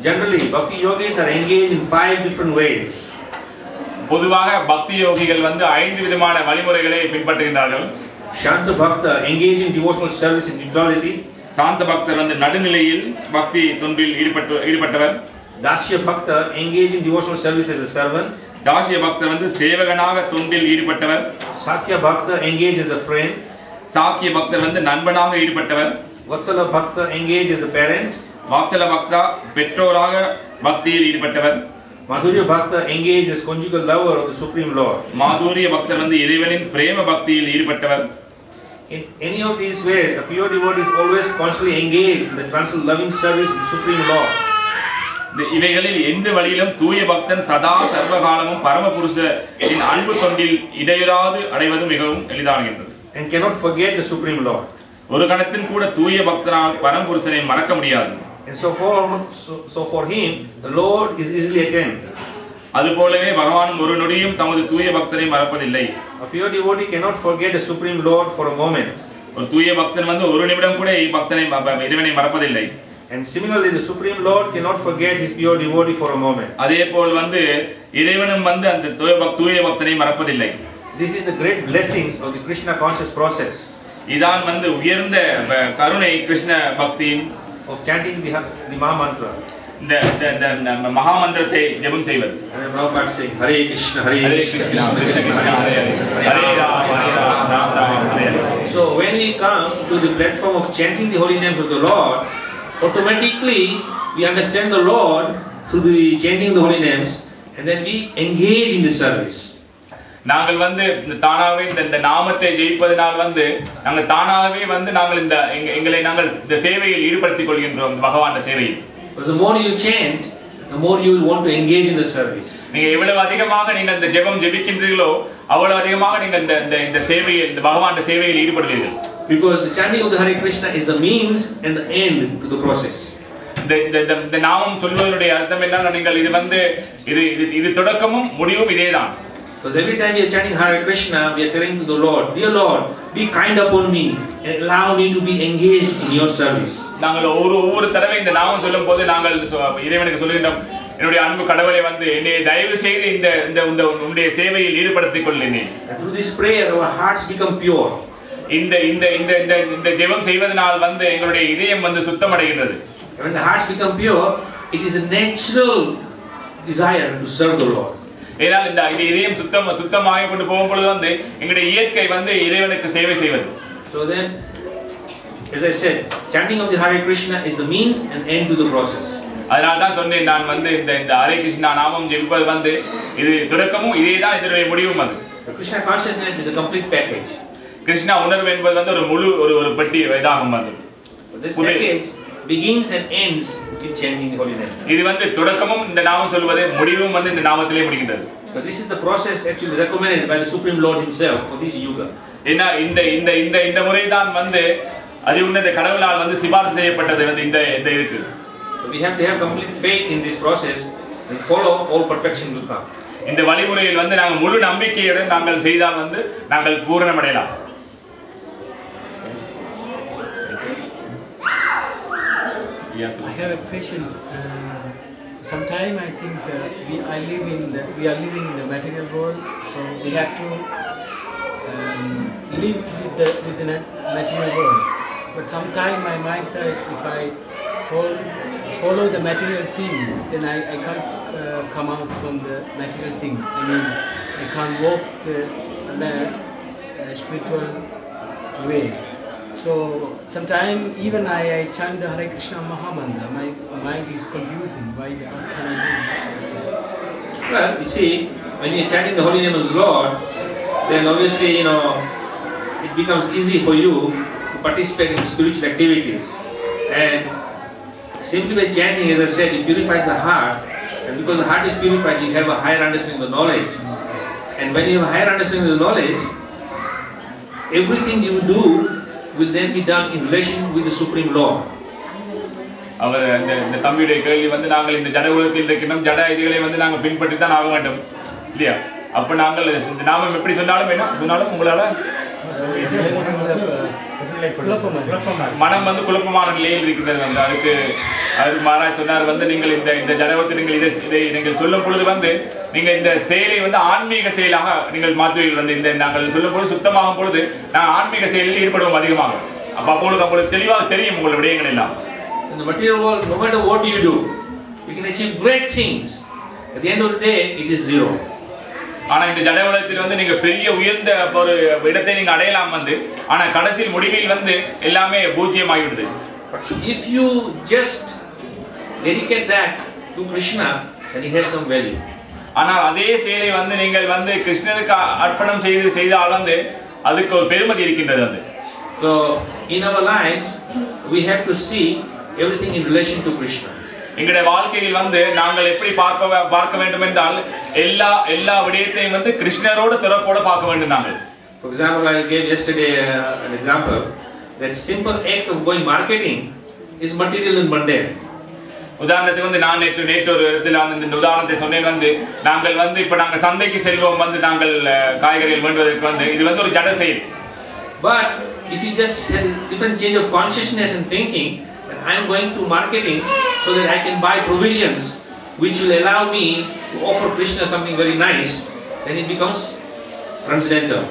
Generally, Bhakti yogis are engaged in 5 different ways. பொதுவாக பக்தி யோகிகள் வந்து 5 விதமான வழிமுறைகளை பின்பற்றுகின்றார்கள். Shanta Bhakta engaged in devotional service in neutrality. சாந்த பக்தர் வந்து நடுநிலையில் பக்தி தொண்டில் ஈடுபட்டவர். Dasya Bhakta engaged in devotional service as a servant. தாசிய பக்தர் வந்து சேவகனாக தொண்டில் ஈடுபட்டவர். Sakya Bhakta engaged as a friend. சாக்கிய பக்தர் வந்து நண்பனாக ஈடுபட்டவர். Vatsala Bhakta engaged as a parent. வாத்சல பக்தா பெற்றோராக பக்தியில் ஈடுபட்டவர். Madhurya Bhakta engaged as conjugal lover of the Supreme Lord. மாதுரிய பக்தர் வந்து இறைவனின் பிரேம பக்தியில் ஈடுபட்டவர். In any of these ways, a pure devotee is always constantly engaged in the transcendental loving service of the Supreme Lord. இவைகளில் எந்த வழியிலும் தூய பக்தன் சதா சர்வகாலமும் பரமபுருஷனின் அன்பு தொண்டில் இடையராது அடைவது மிகவும் எளிதாகின்றது. And cannot forget the Supreme Lord. ஒரு கணத்தின் கூட தூய பக்தனால் பரமபுருஷனை மறக்க முடியாது. And so for him, the Lord is easily attained. அதுபோலவே பகவான் ஒரு நொடியும் தமது தூய பக்தரை மறப்பதில்லை. A pure devotee cannot forget the Supreme Lord for a moment. ஒரு தூய பக்தன் வந்து ஒரு நிமிடம் கூட இறைவனை மறப்பதில்லை. And similarly, the Supreme Lord cannot forget his pure devotee for a moment. அதேபோல் வந்து இறைவனும் வந்து அந்த தூய பக்தனை மறப்பதில்லை. This is the great blessings of the Krishna conscious process. இதான் வந்து உயர்ந்த கருணை கிருஷ்ண பக்தியின் of chanting the Maha Mantra. இந்த மகா மந்திரத்தை ஜெபம் செய்வது. And Prabhupada saying Hare Krishna Hare Krishna Krishna Krishna Hare Hare Hare Ram Ram Ram Hare Hare. So when we come to the platform of chanting the holy names of the Lord, automatically we understand the Lord through the chanting of the holy names, and then we engage in the service. நாங்கள் வந்து தானாகவே இந்த நாமத்தை ஜெயிப்பதனால் வந்து நாங்கள் தானாகவே வந்து நாங்கள் எங்களை நாங்கள் இந்த சேவையில் ஈடுபடுத்திக் கொள்கின்றோம் பகவான் சேவையில். The more you chant, the more you will want to engage in the service. நீங்க எவ்வளவு அதிகமாக நீங்கள் இந்த ஜெபம் ஜெபிக்கின்றீர்களோ அவ்வளவு அதிகமாக நீங்கள் இந்த சேவையில் இந்த பகவான் சேவையில் ஈடுபடுவீர்கள். Because the chanting of the Hare Krishna is the means and the end to the process. இந்த நாமம் சொல்வதனுடைய அர்த்தம் என்னன்னா நீங்கள் இது வந்து இது தொடக்கமும் முடிவும் இதேதான். Because every time we are chanting Hare Krishna, we are telling to the Lord, dear Lord, be kind upon me and allow me to be engaged in your service. நாங்கள் ஒவ்வொரு தடவை இந்த நாமம் சொல்லும் போது நாங்கள் இறைவனுக்கு சொல்லுகின்றோம், என்னுடைய அன்பு கடவுளை வந்து என்னை தயவு செய்து இந்த உன்னுடைய சேவையில் ஈடுபடுத்திக் கொள்ளுனே. Through this prayer, our hearts become pure. இந்த ஜெபம் செய்வதனால் வந்து எங்களுடைய இதயம் வந்து சுத்தமடைகிறது. When the hearts become pure, it is a natural desire to serve the Lord. ஏனால் இந்த இதயம் சுத்தமாக கொண்டு போகும் பொழுது வந்து எங்களுடைய இயற்கை வந்து இறைவனுக்கு சேவை செய்வது. So then, as I said, chanting of the Hare Krishna is the means and end to the process. அதனால தான் சொன்னேன் நான் வந்து இந்த ஹரே கிருஷ்ணா நாமம் ஜெபிப்பது வந்து இது தொடக்கமும் இதேதான் இதனுடைய முடிவும் அது. Krishna consciousness is a complete package. Krishna உணர்வு என்பது வந்து ஒரு முழு ஒரு பெட்டி இதாகும் அது. This package begins and ends with chanting the holy name. இது வந்து தொடக்கமும் இந்த நாமம் சொல்வது முடிவும் வந்து இந்த நாமத்திலே முடிகின்றது. But this is the process actually recommended by the Supreme Lord himself for this yuga. ஏன்னா இந்த முறை தான் வந்து அதிஉன்னத கடவுளால் வந்து சிபாரிசு செய்யப்பட்டது வந்து இந்த இதுக்கு. We have to have complete faith in this process and follow, all perfection will come. இந்த வழிமுறையில் வந்து நாங்கள் முழு நம்பிக்கையுடன் நாங்கள் செய்தால் வந்து நாங்கள் பூரணமடையலாம். Yes, I have a question. Sometimes I think we are living in the material world, so we have to live with the material world. But sometimes my mind says if I follow the material things, then I can't come out from the material things. I mean, I can't walk the spiritual way. So sometimes even I chant the Hare Krishna Mahamantra, my mind is confusing. Why can I do? Well, you see, when you are chanting the holy name of the Lord, then obviously, it becomes easy for you to participate in spiritual activities. And simply by chanting, as I said, it purifies the heart. And because the heart is purified, you have a higher understanding of the knowledge. And when you have a higher understanding of the knowledge, everything you do will then be done in relation with the Supreme Lord. அவர் இந்த தம்பியுடைய கேள்வி வந்து நாங்கள் இந்த ஜட உலகத்தில் இருக்கின்றோம், ஜட இதுகளை வந்து நாங்கள் பின்பற்றி தான் ஆக வேண்டும் இல்லையா? அப்ப நாங்கள் இந்த நாமம் எப்படி சொன்னாலும் உங்களால மனம் வந்து குழப்பமான நிலையில் இருக்கின்றது. வந்து அதுக்கு மகாராஜ் சொன்னார் வந்து நீங்கள் இந்த ஜடவத்தை நீங்கள் இதை நீங்கள் சொல்லும் பொழுது வந்து நீங்கள் இந்த செயலை வந்து ஆன்மீக செயலாக நீங்கள் மாற்றுவீர்கள். வந்து இந்த நாங்கள் சொல்லும் பொழுது சுத்தமாகும் பொழுது நாங்கள் ஆன்மீக செயலில் ஈடுபடுவோம் அதிகமாக. அப்பொழுது தெளிவாக தெரியும் உங்கள் விடயங்கள் எல்லாம். In the material world, no matter what you do, you can achieve great things. At the end of the day, it is zero. ஆனா இந்த ஜட உலகத்தில் வந்து நீங்க பெரிய உயர்ந்த ஒரு இடத்தை நீங்க அடையலாம் வந்து, ஆனா கடைசியில் முடிவில் வந்து எல்லாமே பூஜ்ஜியமாகிவிடுது. If you just dedicate that to Krishna, then it has some value. ஆனா அதே செயலை வந்து நீங்கள் வந்து கிருஷ்ணருக்கு அர்ப்பணம் செய்தால் வந்து அதுக்கு ஒரு பெருமதி இருக்கின்றது. வந்து So in our lives, we have to see everything in relation to Krishna. எங்களுடைய வாழ்க்கையில் வந்து நாங்கள் எப்படி பார்க்க வேண்டும் என்றால் எல்லா விடயத்தையும் வந்து கிருஷ்ணரோட தொடர்போட பார்க்க வேண்டும் நாங்கள். For example, I gave yesterday an example. The simple act of going marketing is material and mundane. உதாரணத்துக்கு வந்து நான் நேற்று ஒரு இடத்துல வந்து இந்த உதாரணத்தை சொன்னேன். வந்து நாங்கள் வந்து இப்ப நாங்க சந்தைக்கு செல்வோம் வந்து நாங்கள் காய்கறிகள் வேண்டுவதற்கு வந்து இது வந்து ஒரு ஜட செயல். But if you just have a different change of consciousness and thinking, that I am going to marketing so that I can buy provisions which will allow me to offer Krishna something very nice, then it becomes transcendental.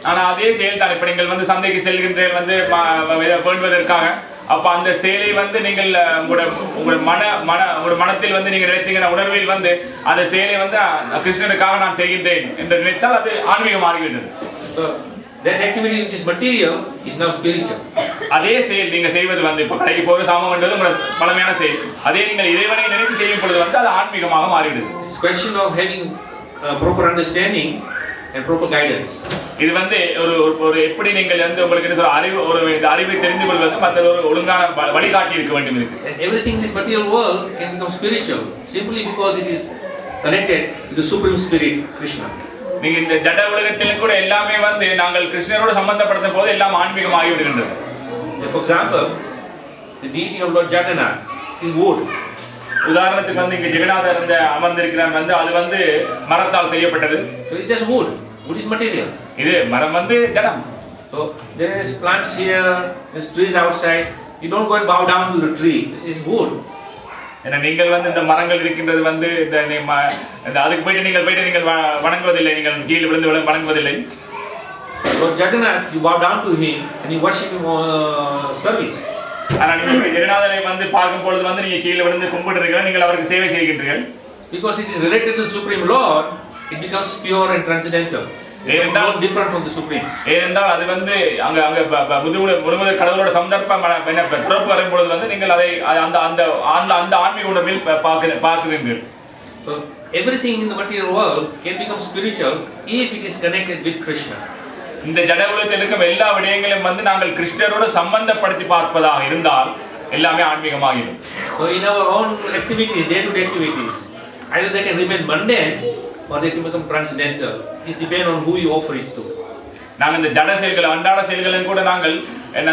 ஆனா அதே செயல் தான் இப்ப நீங்கள் வந்து சந்தைக்கு செல்கின்றீர்கள் வந்து வேண்டுவதற்காக. அப்ப அந்த செயலை வந்து நீங்கள் உங்களுடைய மனத்தில் வந்து நீங்க நினைத்தீங்கன்னா உணர்வில் வந்து அந்த செயலை வந்து கிருஷ்ணனுக்காக நான் செய்கின்றேன் என்று நினைத்தால் அது ஆன்மீகம் மாறிவிட்டது. So that activity which is material is now spiritual. அதே செயல் நீங்க செய்வது வந்து இப்ப கடைக்கு போக சாமம் என்பது உங்களோட பழமையான செயல். அதே நீங்கள் இறைவனை நினைத்து செய்யும் பொழுது வந்து அது ஆன்மீகமாக மாறிவிடுது. It's question of having proper understanding and proper guidance. இது வந்து ஒரு எப்படி நீங்கள் வந்து உங்களுக்கு என்ன சொல்ற அறிவு ஒரு அறிவை தெரிந்து கொள்வது மற்ற ஒரு ஒழுங்கான வழிகாட்டி இருக்க வேண்டும் இதுக்கு. And everything in this material world can become spiritual simply because it is connected to the Supreme Spirit, Krishna. நீங்க இந்த ஜட உலகத்தில கூட எல்லாமே வந்து நாங்கள் கிருஷ்ணரோடு சம்பந்தப்படுத்தும் போது எல்லாம் ஆன்மீகமாகி விடுகின்றது. For example, the deity of Lord Jagannath is wood. உதாரணத்துக்கு வந்து இங்க ஜெகநாதர் வந்து அமர்ந்திருக்கிறார் வந்து அது வந்து மரத்தால் செய்யப்பட்டது. So it's just wood. Wood is material. இது மரம் வந்து ஜடம். So there is plants here, there's trees outside. You don't go and bow down to the tree. This is wood. ஏன்னா நீங்கள் வந்து இந்த மரங்கள் இருக்கின்றது வந்து இந்த அதுக்கு போயிட்டு நீங்கள் வணங்குவதில்லை, நீங்கள் கீழே விழுந்து வணங்குவதில்லை. Lord Jagannath, you bow down to him and you worship him service. ஆனா நீங்க ஜெகநாதரை வந்து பார்க்கும் பொழுது வந்து நீங்க கீழே விழுந்து கும்பிடுறீர்கள், நீங்கள் அவருக்கு சேவை செய்கின்றீர்கள். Because it is related to the Supreme Lord, it becomes pure and transcendental. It is not different from the Supreme. ஏனென்றால் அது வந்து அங்க முழுமுதல் கடவுளோட சந்தர்ப்பம் திறப்பு வரும் பொழுது வந்து நீங்கள் அதை அந்த ஆன்மீக உணர்வில் பார்க்கிறீர்கள். So everything in the material world can become spiritual if it is connected with Krishna. இந்த ஜட உலகத்தில் இருக்கும் எல்லா விடயங்களையும் வந்து நாங்கள் கிருஷ்ணரோடு சம்பந்தப்படுத்தி பார்ப்பதாக இருந்தால் எல்லாமே ஆன்மீகமாகிடும். So in our own activities, day-to-day activities, either they can remain mundane or they can become transcendental. It depends on who you offer it to. நாங்கள் இந்த ஜட செயல்கள் அன்றாட செயல்களையும் கூட நாங்கள்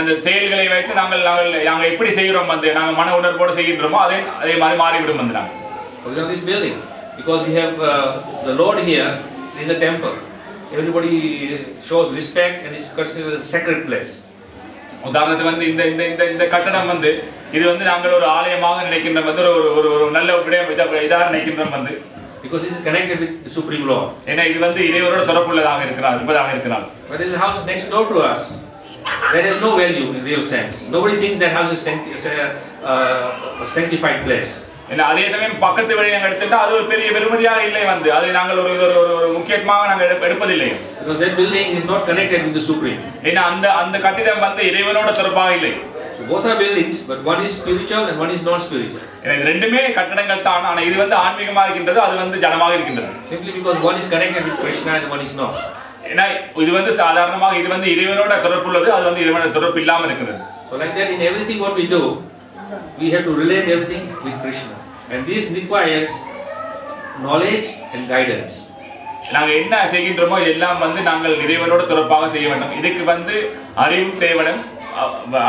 அந்த செயல்களை வைத்து நாங்கள் எப்படி செய்கிறோம் வந்து நாங்கள் மன உணர்வோடு செய்கின்றோமோ அதே மாதிரி மாறிவிடும் வந்து நாங்கள். For example, this building, because we have the Lord here, it is a temple. Everybody shows respect and is considered a sacred place. உதாரணத்துக்கு வந்து இந்த கட்டடம் வந்து இது வந்து நாங்கள் ஒரு ஆலயமாக நினைக்கின்ற வந்து ஒரு நல்ல இதாக நினைக்கின்றோம் வந்து because it is connected with the Supreme Lord. ஏன்னா இது வந்து இறைவனோட தொடர்புள்ளதாக இருக்கிறார். But there is a house next door to us. There is no value in real sense. Nobody thinks that house is a sanctified place. ஏன்னா அதே சமயம் பக்கத்து வழி நாங்கள் எடுத்துட்டா அது ஒரு பெரிய பெருமதியாக இல்லை வந்து அதை நாங்கள் ஒரு முக்கியமாக நாங்கள் எடுப்பதில்லை. Because that building is not connected with the Supreme. ஏன்னா அந்த கட்டிடம் வந்து இறைவனோட தொடர்பாக இல்லை. So both are buildings, but one is spiritual and one is non-spiritual. இது ரெண்டுமே கட்டடங்கள் தான், ஆனா இது வந்து ஆன்மீகமாக இருக்கின்றது, அது வந்து ஜடமாக இருக்கின்றது. Simply because one is connected with Krishna and one is not. ஏன்னா இது வந்து சாதாரணமாக இது வந்து இறைவனோட தொடர்புள்ளது, அது வந்து இறைவனோட தொடர்பு இல்லாம இருக்கிறது. So like that in everything what we do, we have to relate everything with Krishna, and this requires knowledge and guidance. நாங்க என்ன செய்கின்றோமோ எல்லாம் வந்து நாங்கள் இறைவனோட தொடர்பாக செய்ய வேண்டும். இதுக்கு வந்து அறிவும் தேவைப்படும்,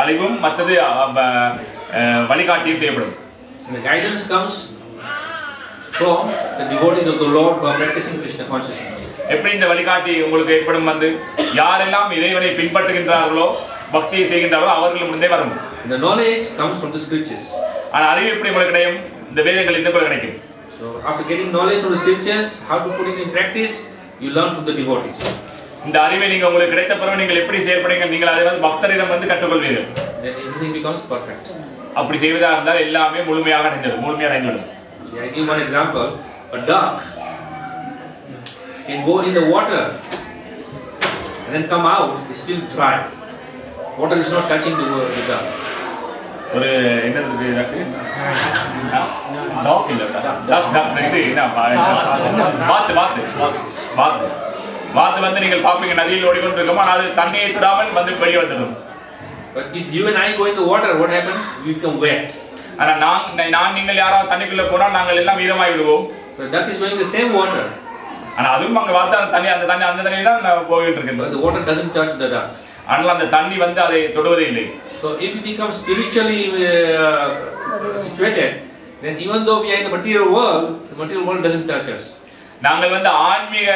அறிவும் மற்றது வழிகாட்டியும் தேவைப்படும். The guidance comes from the devotees of the Lord who are practicing Krishna consciousness. எப்படி இந்த வழிகாட்டி உங்களுக்கு ஏற்படும் வந்து யாரெல்லாம் இறைவனை பின்பற்றுகின்றார்களோ பக்தியை செய்கின்றார்களோ அவர்கள் முன்னே வரும். The knowledge comes from the scriptures. ஆனா அறிவு எப்படி உங்களுக்கு கிடைக்கும்? இந்த வேதங்கள் இந்த கூட கிடைக்கும். So after getting knowledge from the scriptures, how to put it in practice, you learn from the devotees. இந்த அறிவை நீங்க உங்களுக்கு கிடைத்த பிறகு நீங்கள் எப்படி செயல்படுங்க நீங்கள் அதை வந்து பக்தரிடம் வந்து கற்றுக்கொள்வீர்கள். Then everything becomes perfect. அப்படி செய்வதாக இருந்தால் எல்லாமே முழுமையாக அடைந்துவிடும். See, I give one example. A duck can go in the water and then come out, it's still dry. Water is not touching the duck. ஒரு என்னது இருக்கு? டாக் இல்ல, டக் இது என்ன வாத்து வந்து நீங்கள் பாப்பீங்க நதியில் ஓடிக்கொண்டிருக்கும், ஆனால் அது தண்ணியை தொடாமல் வந்து வெளியே வந்துடும். But if you and I go in the water, what happens? We become wet. ஆனா நான் நீங்கள் யாராவது தண்ணிக்குள்ள போனால் நாங்கள் எல்லாம் ஈரமாகி விடுவோம். The duck is going in the same water. ஆனா அதுவும் அங்க வாத்து அந்த தண்ணியில் தான் போயிட்டு இருக்கு. But the water doesn't touch the duck. ஆனால் அந்த தண்ணி வந்து அதை தொடுவதே இல்லை. So if you become spiritually situated, then even though we are in the material world doesn't touch us. நாங்கள் வந்து ஆன்மீக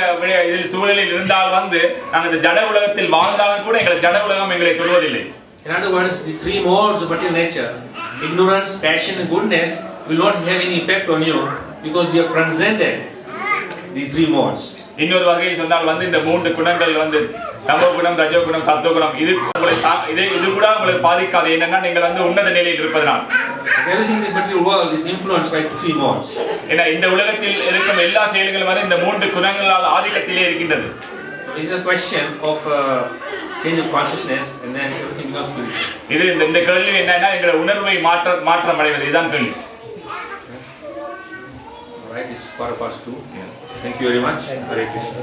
இதில் சூழலில் இருந்தால் வந்து நாங்கள் இந்த ஜட உலகத்தில் வாழ்ந்தாலும் கூட எங்கள் ஜட உலகம் எங்களை தொடுவதில்லை. In other words, the three modes of material nature, ignorance, passion and goodness, will not have any effect on you because you have transcended the three modes. இன்னொரு வகையில் சொன்னால் வந்து இந்த மூன்று குணங்கள் வந்து தமோ குணம், ரஜோ குணம், சத்துவ குணம் இது கூட உங்களுக்கு பாதிக்காது. என்னன்னா நீங்கள் வந்து உன்னத நிலையில் இருப்பதனால். Everything in this material world is influenced by the three modes. ஏன்னா இந்த உலகத்தில் இருக்கும் எல்லா செயல்களும் வந்து இந்த மூன்று குணங்களால் ஆதிக்கத்திலே இருக்கின்றது. So it is a question of change of consciousness and then everything becomes spiritual. இது இந்த கேள்வி என்னன்னா எங்களுடைய உணர்வை மாற்றம் அடைவது இதுதான் கேள்வி. All right, this is 2:15. Thank you very much. Hare Krishna.